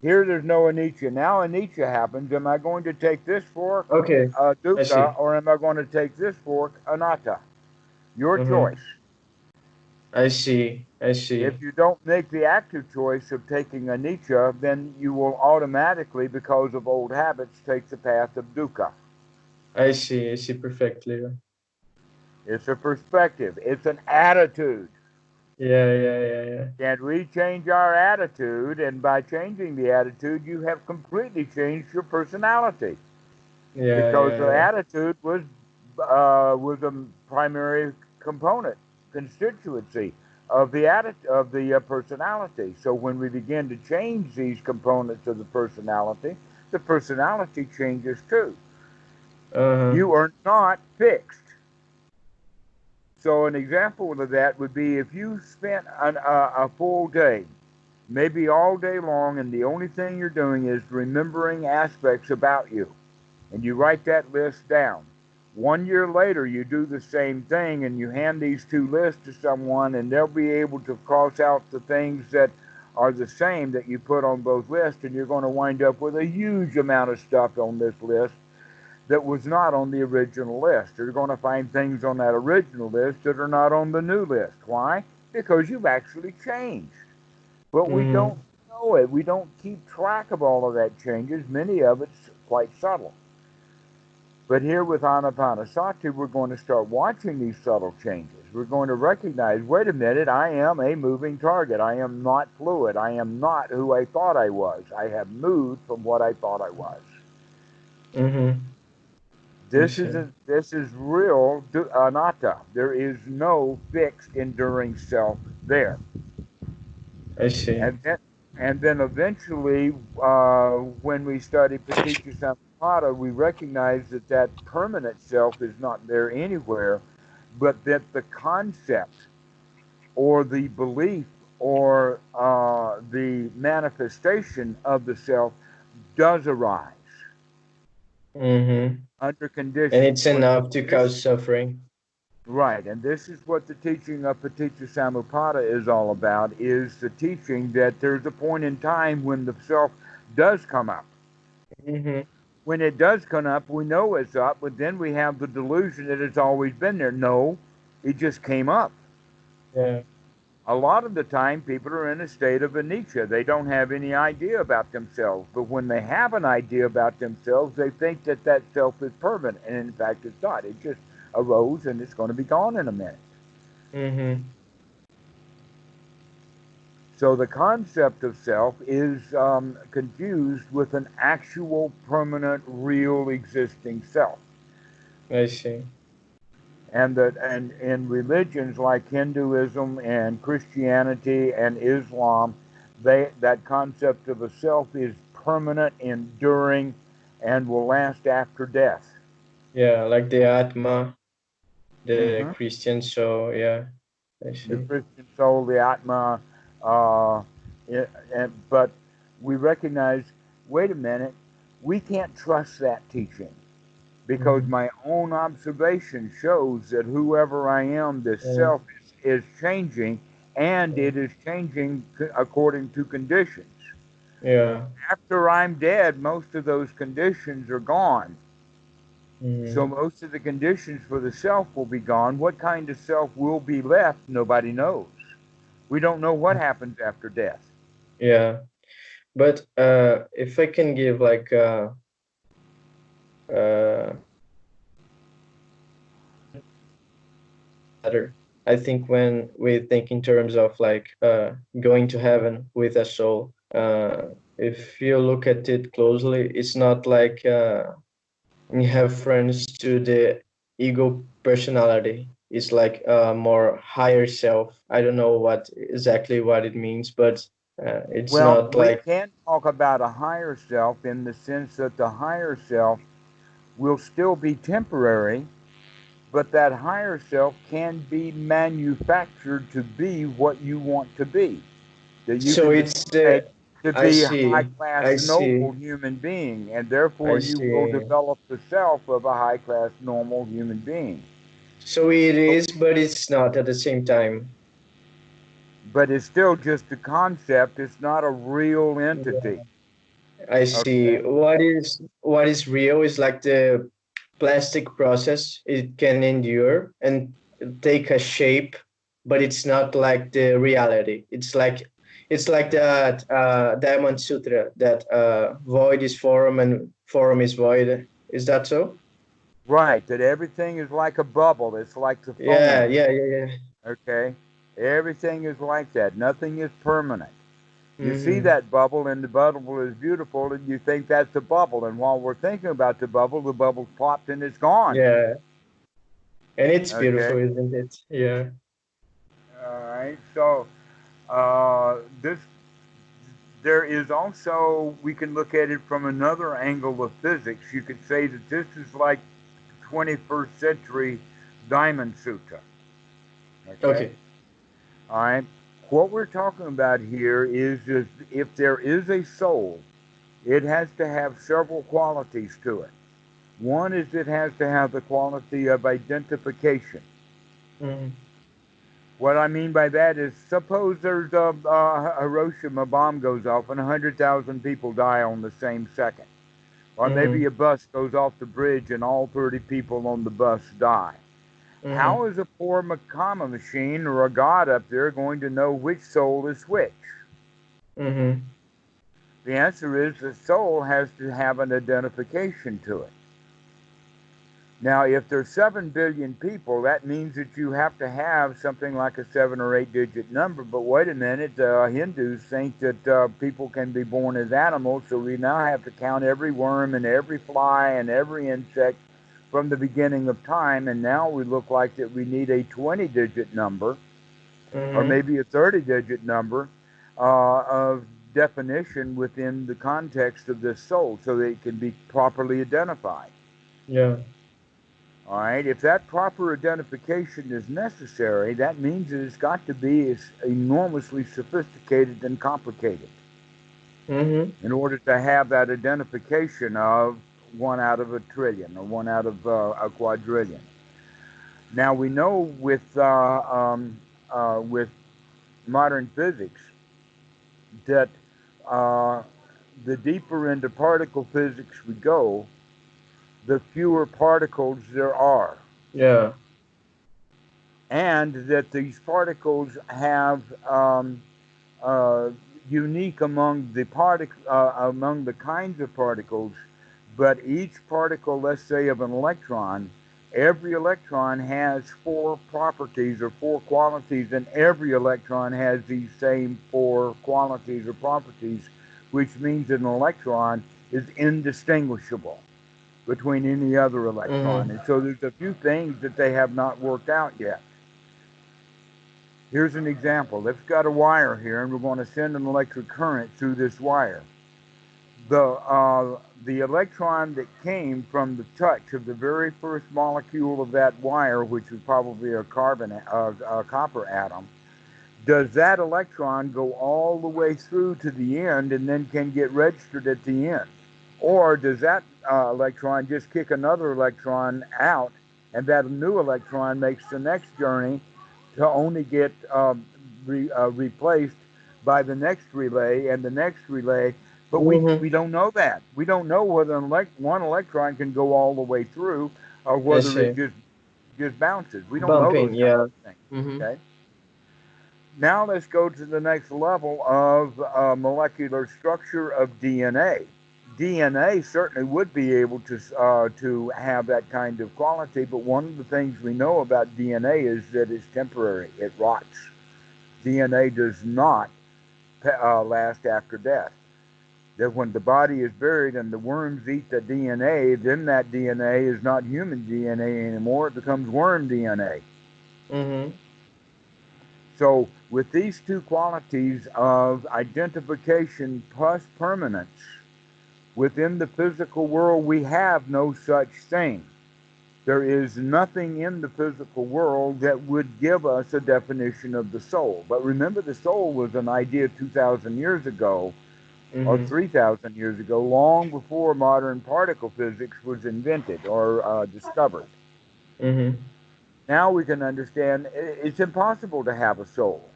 Here, there's no anicca. Now anicca happens. Am I going to take this fork, Okay, I dukkha, see. or am I going to take this fork, anatta? Your Mm-hmm. choice. I see. I If see. you don't make the active choice of taking anicca, then you will automatically, because of old habits, take the path of dukkha. I see. I see perfectly. It's a perspective. It's an attitude. Yeah, yeah, yeah, yeah. And we change our attitude, and by changing the attitude, you have completely changed your personality, Yeah, because yeah, the yeah. attitude was a primary component, constituency of the personality. So when we begin to change these components of the personality changes too. Uh-huh. You are not fixed. So an example of that would be if you spent a full day, maybe all day long, and the only thing you're doing is remembering aspects about you, and you write that list down. 1 year later, you do the same thing, and you hand these two lists to someone, and they'll be able to cross out the things that are the same that you put on both lists, and you're going to wind up with a huge amount of stuff on this list that was not on the original list. You're going to find things on that original list that are not on the new list. Why? Because you've actually changed. But we don't Mm-hmm. know it. We don't keep track of all of that changes. Many of it's quite subtle. But here with Anapanasati, we're going to start watching these subtle changes. We're going to recognize, wait a minute, I am a moving target. I am not fluid. I am not who I thought I was. I have moved from what I thought I was. Mm-hmm. I see. This is real anatta. There is no fixed enduring self there. I see. And then, and then eventually, when we study Paticca Samuppada, we recognize that that permanent self is not there anywhere, but that the concept or the belief or the manifestation of the self does arise Mm-hmm. under And conditions. it's But enough to this, cause suffering. right, and this is what the teaching of Paticca Samuppada is all about, is the teaching that there's a point in time when the self does come up. Mm-hmm. When it does come up, we know it's up, but then we have the delusion that it's always been there. No, it just came up. Yeah. A lot of the time, people are in a state of anicca. They don't have any idea about themselves. But when they have an idea about themselves, they think that that self is permanent. And in fact, it's not. It just arose and it's going to be gone in a minute. Mm-hmm. So the concept of self is confused with an actual, permanent, real, existing self. I see. And in religions like Hinduism and Christianity and Islam, that concept of a self is permanent, enduring, and will last after death. Yeah, like the Atma, the Hmm. Christian soul. Yeah, I The see. Christian soul, the Atma, uh, but we recognize, wait a minute, we can't trust that teaching because Mm-hmm. my own observation shows that whoever I am, this Yeah, self is changing, and yeah, it is changing according to conditions. yeah. After I'm dead, most of those conditions are gone. So Mm-hmm. most of the conditions for the self will be gone. What kind of self will be left, nobody knows. We don't know what happens after death. Yeah, but if I can give like uh, better. I think when we think in terms of like going to heaven with a soul, if you look at it closely, it's not like in reference to the ego personality. It's like a more higher self. I don't know what exactly what it means, but It's Well, not we like can talk about a higher self in the sense that the higher self will still be temporary, but that higher self can be manufactured to be what you want to be. That you so. can It's decide the to I be a high see, class, I see, noble human being, and I therefore you will see. develop the self of a high class, normal human being. So it is, but it's not at the same time. But it's still just a concept, it's not a real entity. I see. Okay? What is real is like the plastic process. It can endure and take a shape, but it's not like the reality. It's like that Diamond Sutra that void is form and form is void. Is that so? Right, that everything is like a bubble, it's like the Yeah, foam. yeah, yeah, yeah. Okay? Everything is like that, nothing is permanent. You see Mm-hmm. that bubble, and the bubble is beautiful, and you think that's a bubble. And while we're thinking about the bubble's popped and it's gone. Yeah, and it's beautiful, Okay? isn't it? Yeah. All right. So, this there is also, we can look at it from another angle of physics. You could say that this is like 21st century Diamond Sutta. Okay? Okay. All right. What we're talking about here is if there is a soul, it has to have several qualities to it. One is it has to have the quality of identification. Mm-hmm. What I mean by that is, suppose there's a Hiroshima bomb goes off and 100,000 people die on the same second. Or maybe Mm-hmm. a bus goes off the bridge and all 30 people on the bus die. How Mm-hmm. is a poor Makama machine or a god up there going to know which soul is which? Mm-hmm. The answer is the soul has to have an identification to it. Now, if there's 7 billion people, that means that you have to have something like a 7 or 8 digit number. But wait a minute, Hindus think that people can be born as animals, so we now have to count every worm and every fly and every insect from the beginning of time. And now we look like that we need a 20-digit number or Mm-hmm. maybe a 30-digit number of definition within the context of this soul so that it can be properly identified. Yeah. All right, if that proper identification is necessary, that means that it's got to be enormously sophisticated and complicated Mm-hmm. in order to have that identification of one out of a trillion or one out of a quadrillion. Now we know with modern physics that uh, the deeper into particle physics we go, the fewer particles there are, Yeah. and that these particles have uh, unique among the kinds of particles, but each particle, let's say of an electron, every electron has four properties or four qualities, and every electron has these same four qualities or properties, which means that an electron is indistinguishable between any other electron. Mm-hmm. And so there's a few things that they have not worked out yet. Here's an example. Let's got a wire here, and we're going to send an electric current through this wire. The electron that came from the touch of the very first molecule of that wire, which was probably a copper atom, does that electron go all the way through to the end and then can get registered at the end? Or does that electron just kick another electron out, and that new electron makes the next journey to only get replaced by the next relay and the next relay? But we Mm-hmm. don't know that. We don't know whether one electron can go all the way through or I whether it see. just bounces. We don't know Bumping. those kinds Yeah. of things. Mm-hmm. Okay. Now let's go to the next level of molecular structure of DNA. DNA certainly would be able to have that kind of quality, but one of the things we know about DNA is that it's temporary. It rots. DNA does not last after death. That when the body is buried and the worms eat the DNA, then that DNA is not human DNA anymore. It becomes worm DNA. Mm-hmm. So, with these two qualities of identification plus permanence, within the physical world, we have no such thing. There is nothing in the physical world that would give us a definition of the soul. But remember, the soul was an idea 2,000 years ago or Mm-hmm. 3,000 years ago, long before modern particle physics was invented or discovered. Mm-hmm. Now we can understand it's impossible to have a soul.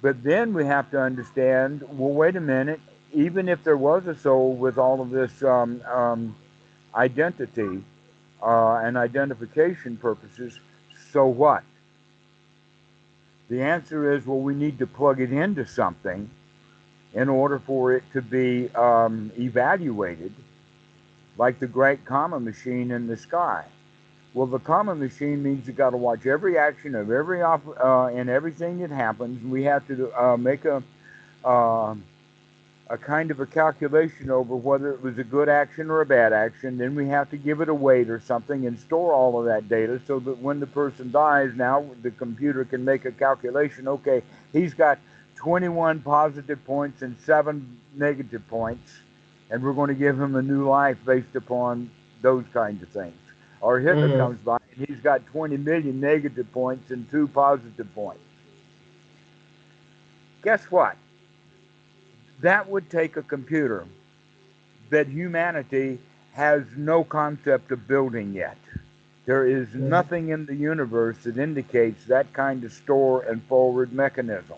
But then we have to understand, well, wait a minute, even if there was a soul with all of this identity and identification purposes, so what? The answer is, well, we need to plug it into something in order for it to be evaluated, like the great comma machine in the sky. Well, the comma machine means you got to watch every action of every and everything that happens. We have to make uh, a kind of a calculation over whether it was a good action or a bad action. Then we have to give it a weight or something and store all of that data so that when the person dies, now the computer can make a calculation. Okay, he's got 21 positive points and 7 negative points, and we're going to give him a new life based upon those kinds of things. Or Hitler Mm-hmm. comes by and he's got 20 million negative points and 2 positive points. Guess what? That would take a computer that humanity has no concept of building yet. There is Mm-hmm. nothing in the universe that indicates that kind of store and forward mechanism.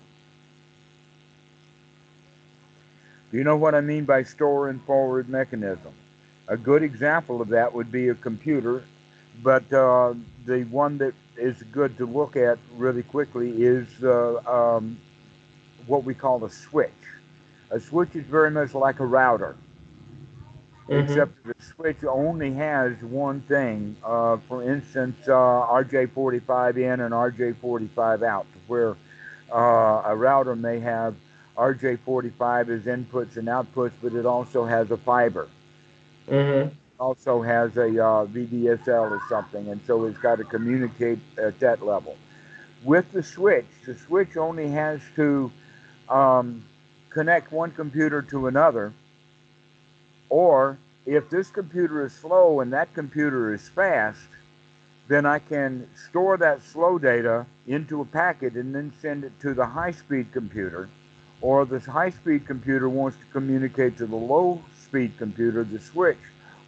Do you know what I mean by store and forward mechanism? A good example of that would be a computer, but the one that is good to look at really quickly is what we call a switch. A switch is very much like a router, Mm-hmm. except the switch only has one thing. For instance, RJ45 in and RJ45 out, where a router may have RJ45 as inputs and outputs, but it also has a fiber. Mm-hmm. Also has a VDSL or something, and so it's got to communicate at that level. With the switch only has to um, connect one computer to another, or if this computer is slow and that computer is fast, then I can store that slow data into a packet and then send it to the high-speed computer. Or this high-speed computer wants to communicate to the low-speed computer, the switch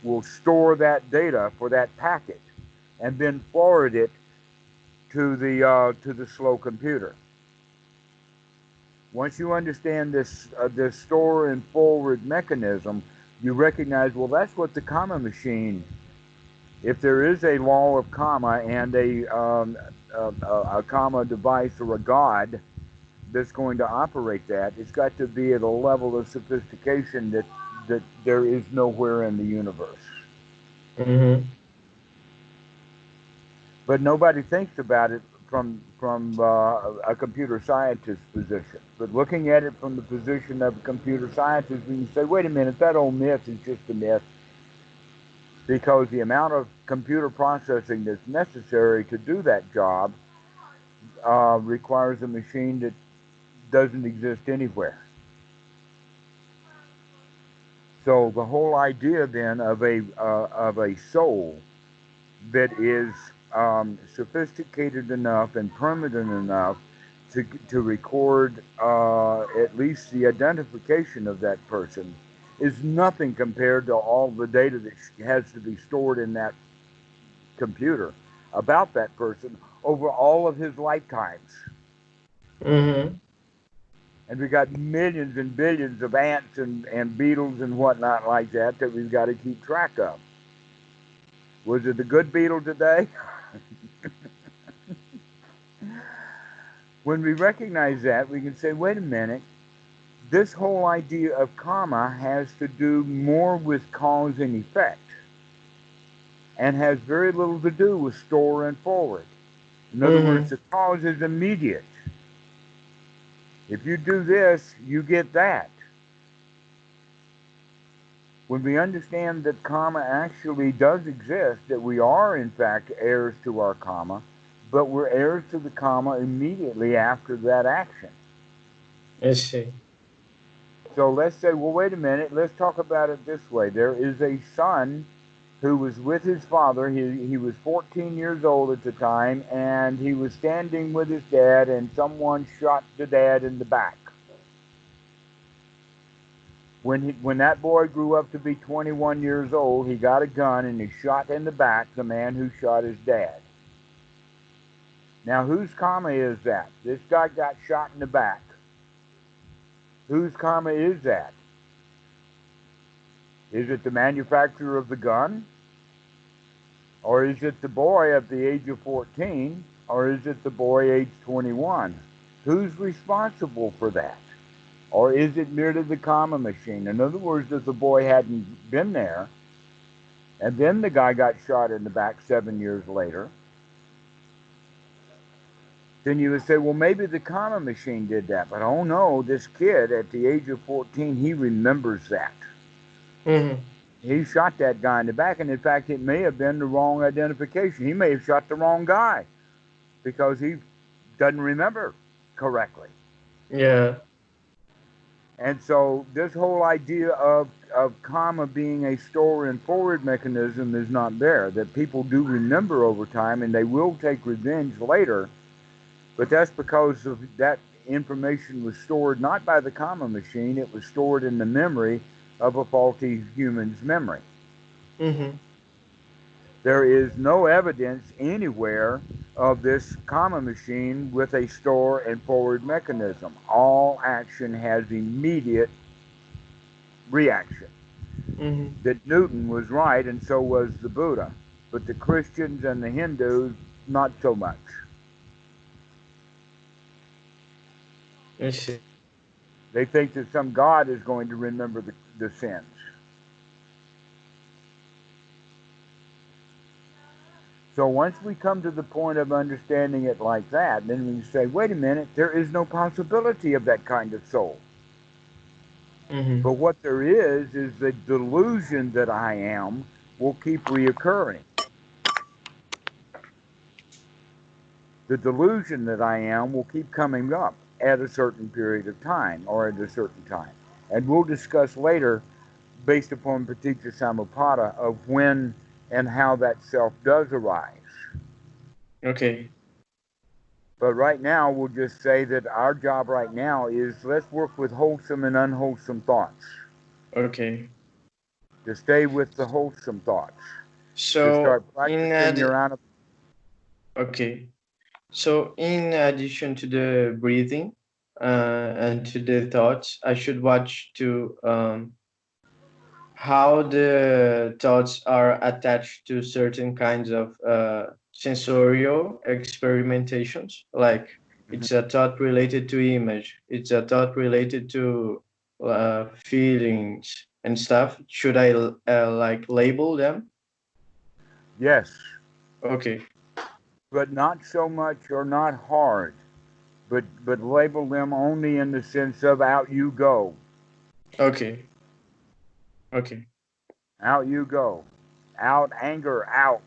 will store that data for that packet and then forward it to the slow computer. Once you understand this store and forward mechanism, you recognize, well, that's what the comma machine. If there is a law of comma and a comma device or a god that's going to operate that, it's got to be at a level of sophistication that there is nowhere in the universe. Mm-hmm. But nobody thinks about it from a computer scientist position. But looking at it from the position of a computer scientist, when you say, wait a minute, that old myth is just a myth, because the amount of computer processing that's necessary to do that job requires a machine that doesn't exist anywhere. So the whole idea then of a soul that is sophisticated enough and permanent enough to record at least the identification of that person is nothing compared to all the data that has to be stored in that computer about that person over all of his lifetimes. Mm-hmm. And we got millions and billions of ants and beetles and whatnot like that that we've got to keep track of. Was it a good beetle today? When we recognize that, we can say, wait a minute, this whole idea of karma has to do more with cause and effect and has very little to do with store and forward. In other words, Mm-hmm. the cause is immediate. If you do this, you get that. When we understand that karma actually does exist, that we are in fact heirs to our karma, but we're heirs to the karma immediately after that action. I see. So let's say, well, wait a minute, let's talk about it this way. There is a son who was with his father. He was 14 years old at the time, and he was standing with his dad, and someone shot the dad in the back. When that boy grew up to be 21 years old, he got a gun and he shot in the back the man who shot his dad. Now, whose karma is that? This guy got shot in the back. Whose karma is that? Is it the manufacturer of the gun? Or is it the boy at the age of 14? Or is it the boy age 21? Who's responsible for that? Or is it merely the karma machine? In other words, if the boy hadn't been there, and then the guy got shot in the back 7 years later, then you would say, well, maybe the karma machine did that. But oh no, this kid at the age of 14, he remembers that. Mm-hmm. He shot that guy in the back, and in fact, it may have been the wrong identification. He may have shot the wrong guy because he doesn't remember correctly. Yeah. And so this whole idea of karma being a store and forward mechanism is not there, that people do remember over time and they will take revenge later, but that's because of that information was stored not by the karma machine, it was stored in the memory of a faulty human's memory. Mm-hmm. There is no evidence anywhere of this karma machine with a store and forward mechanism. All action has immediate reaction. Mm-hmm. That Newton was right, and so was the Buddha. But the Christians and the Hindus, not so much. I see. They think that some God is going to remember the sins. So once we come to the point of understanding it like that, then we say, wait a minute, there is no possibility of that kind of soul. Mm-hmm. But what there is the delusion that I am will keep reoccurring. The delusion that I am will keep coming up at a certain period of time or at a certain time. And we'll discuss later, based upon Paticca Samuppada, of when and how that self does arise. Okay. But right now, we'll just say that our job right now is let's work with wholesome and unwholesome thoughts. Okay. To stay with the wholesome thoughts. To start So practicing your own. okay. So in addition to the breathing and to the thoughts, I should watch to how the thoughts are attached to certain kinds of sensorial experimentations. Like it's a thought related to image, it's a thought related to feelings and stuff. Should I like label them? Yes. Okay. But not so much or not hard. But label them only in the sense of out you go. Okay. Okay. Out you go. Out anger, out.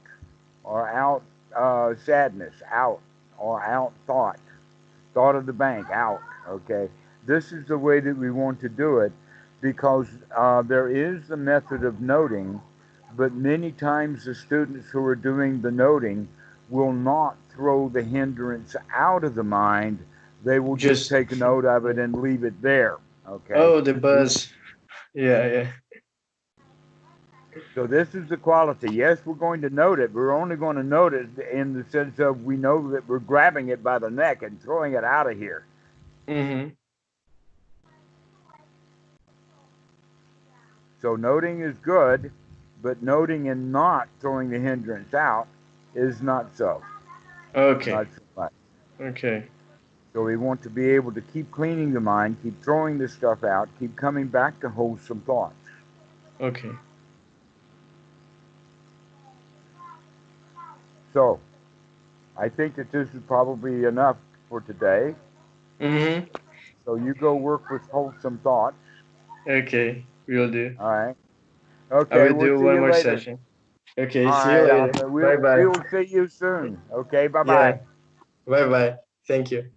Or out sadness, out. Or out thought. Thought of the bank, out. Okay. This is the way that we want to do it because there is the method of noting, but many times the students who are doing the noting will not throw the hindrance out of the mind. They will just take a note of it and leave it there. Okay. Oh, the buzz. Yeah, yeah. So this is the quality. Yes, we're going to note it. We're only going to note it in the sense of we know that we're grabbing it by the neck and throwing it out of here. Mm-hmm. So noting is good, but noting and not throwing the hindrance out is not so. Okay. Not so much. Okay. So we want to be able to keep cleaning the mind, keep throwing this stuff out, keep coming back to wholesome thoughts. Okay. So I think that this is probably enough for today. Mm-hmm. So you go work with wholesome thoughts. Okay, we'll do. All right. I Okay, will we'll do see one you more later. session. Okay, All see you right, later. Arthur. Bye bye. We'll see you soon. Okay, bye-bye. Yeah. Bye bye. Thank you.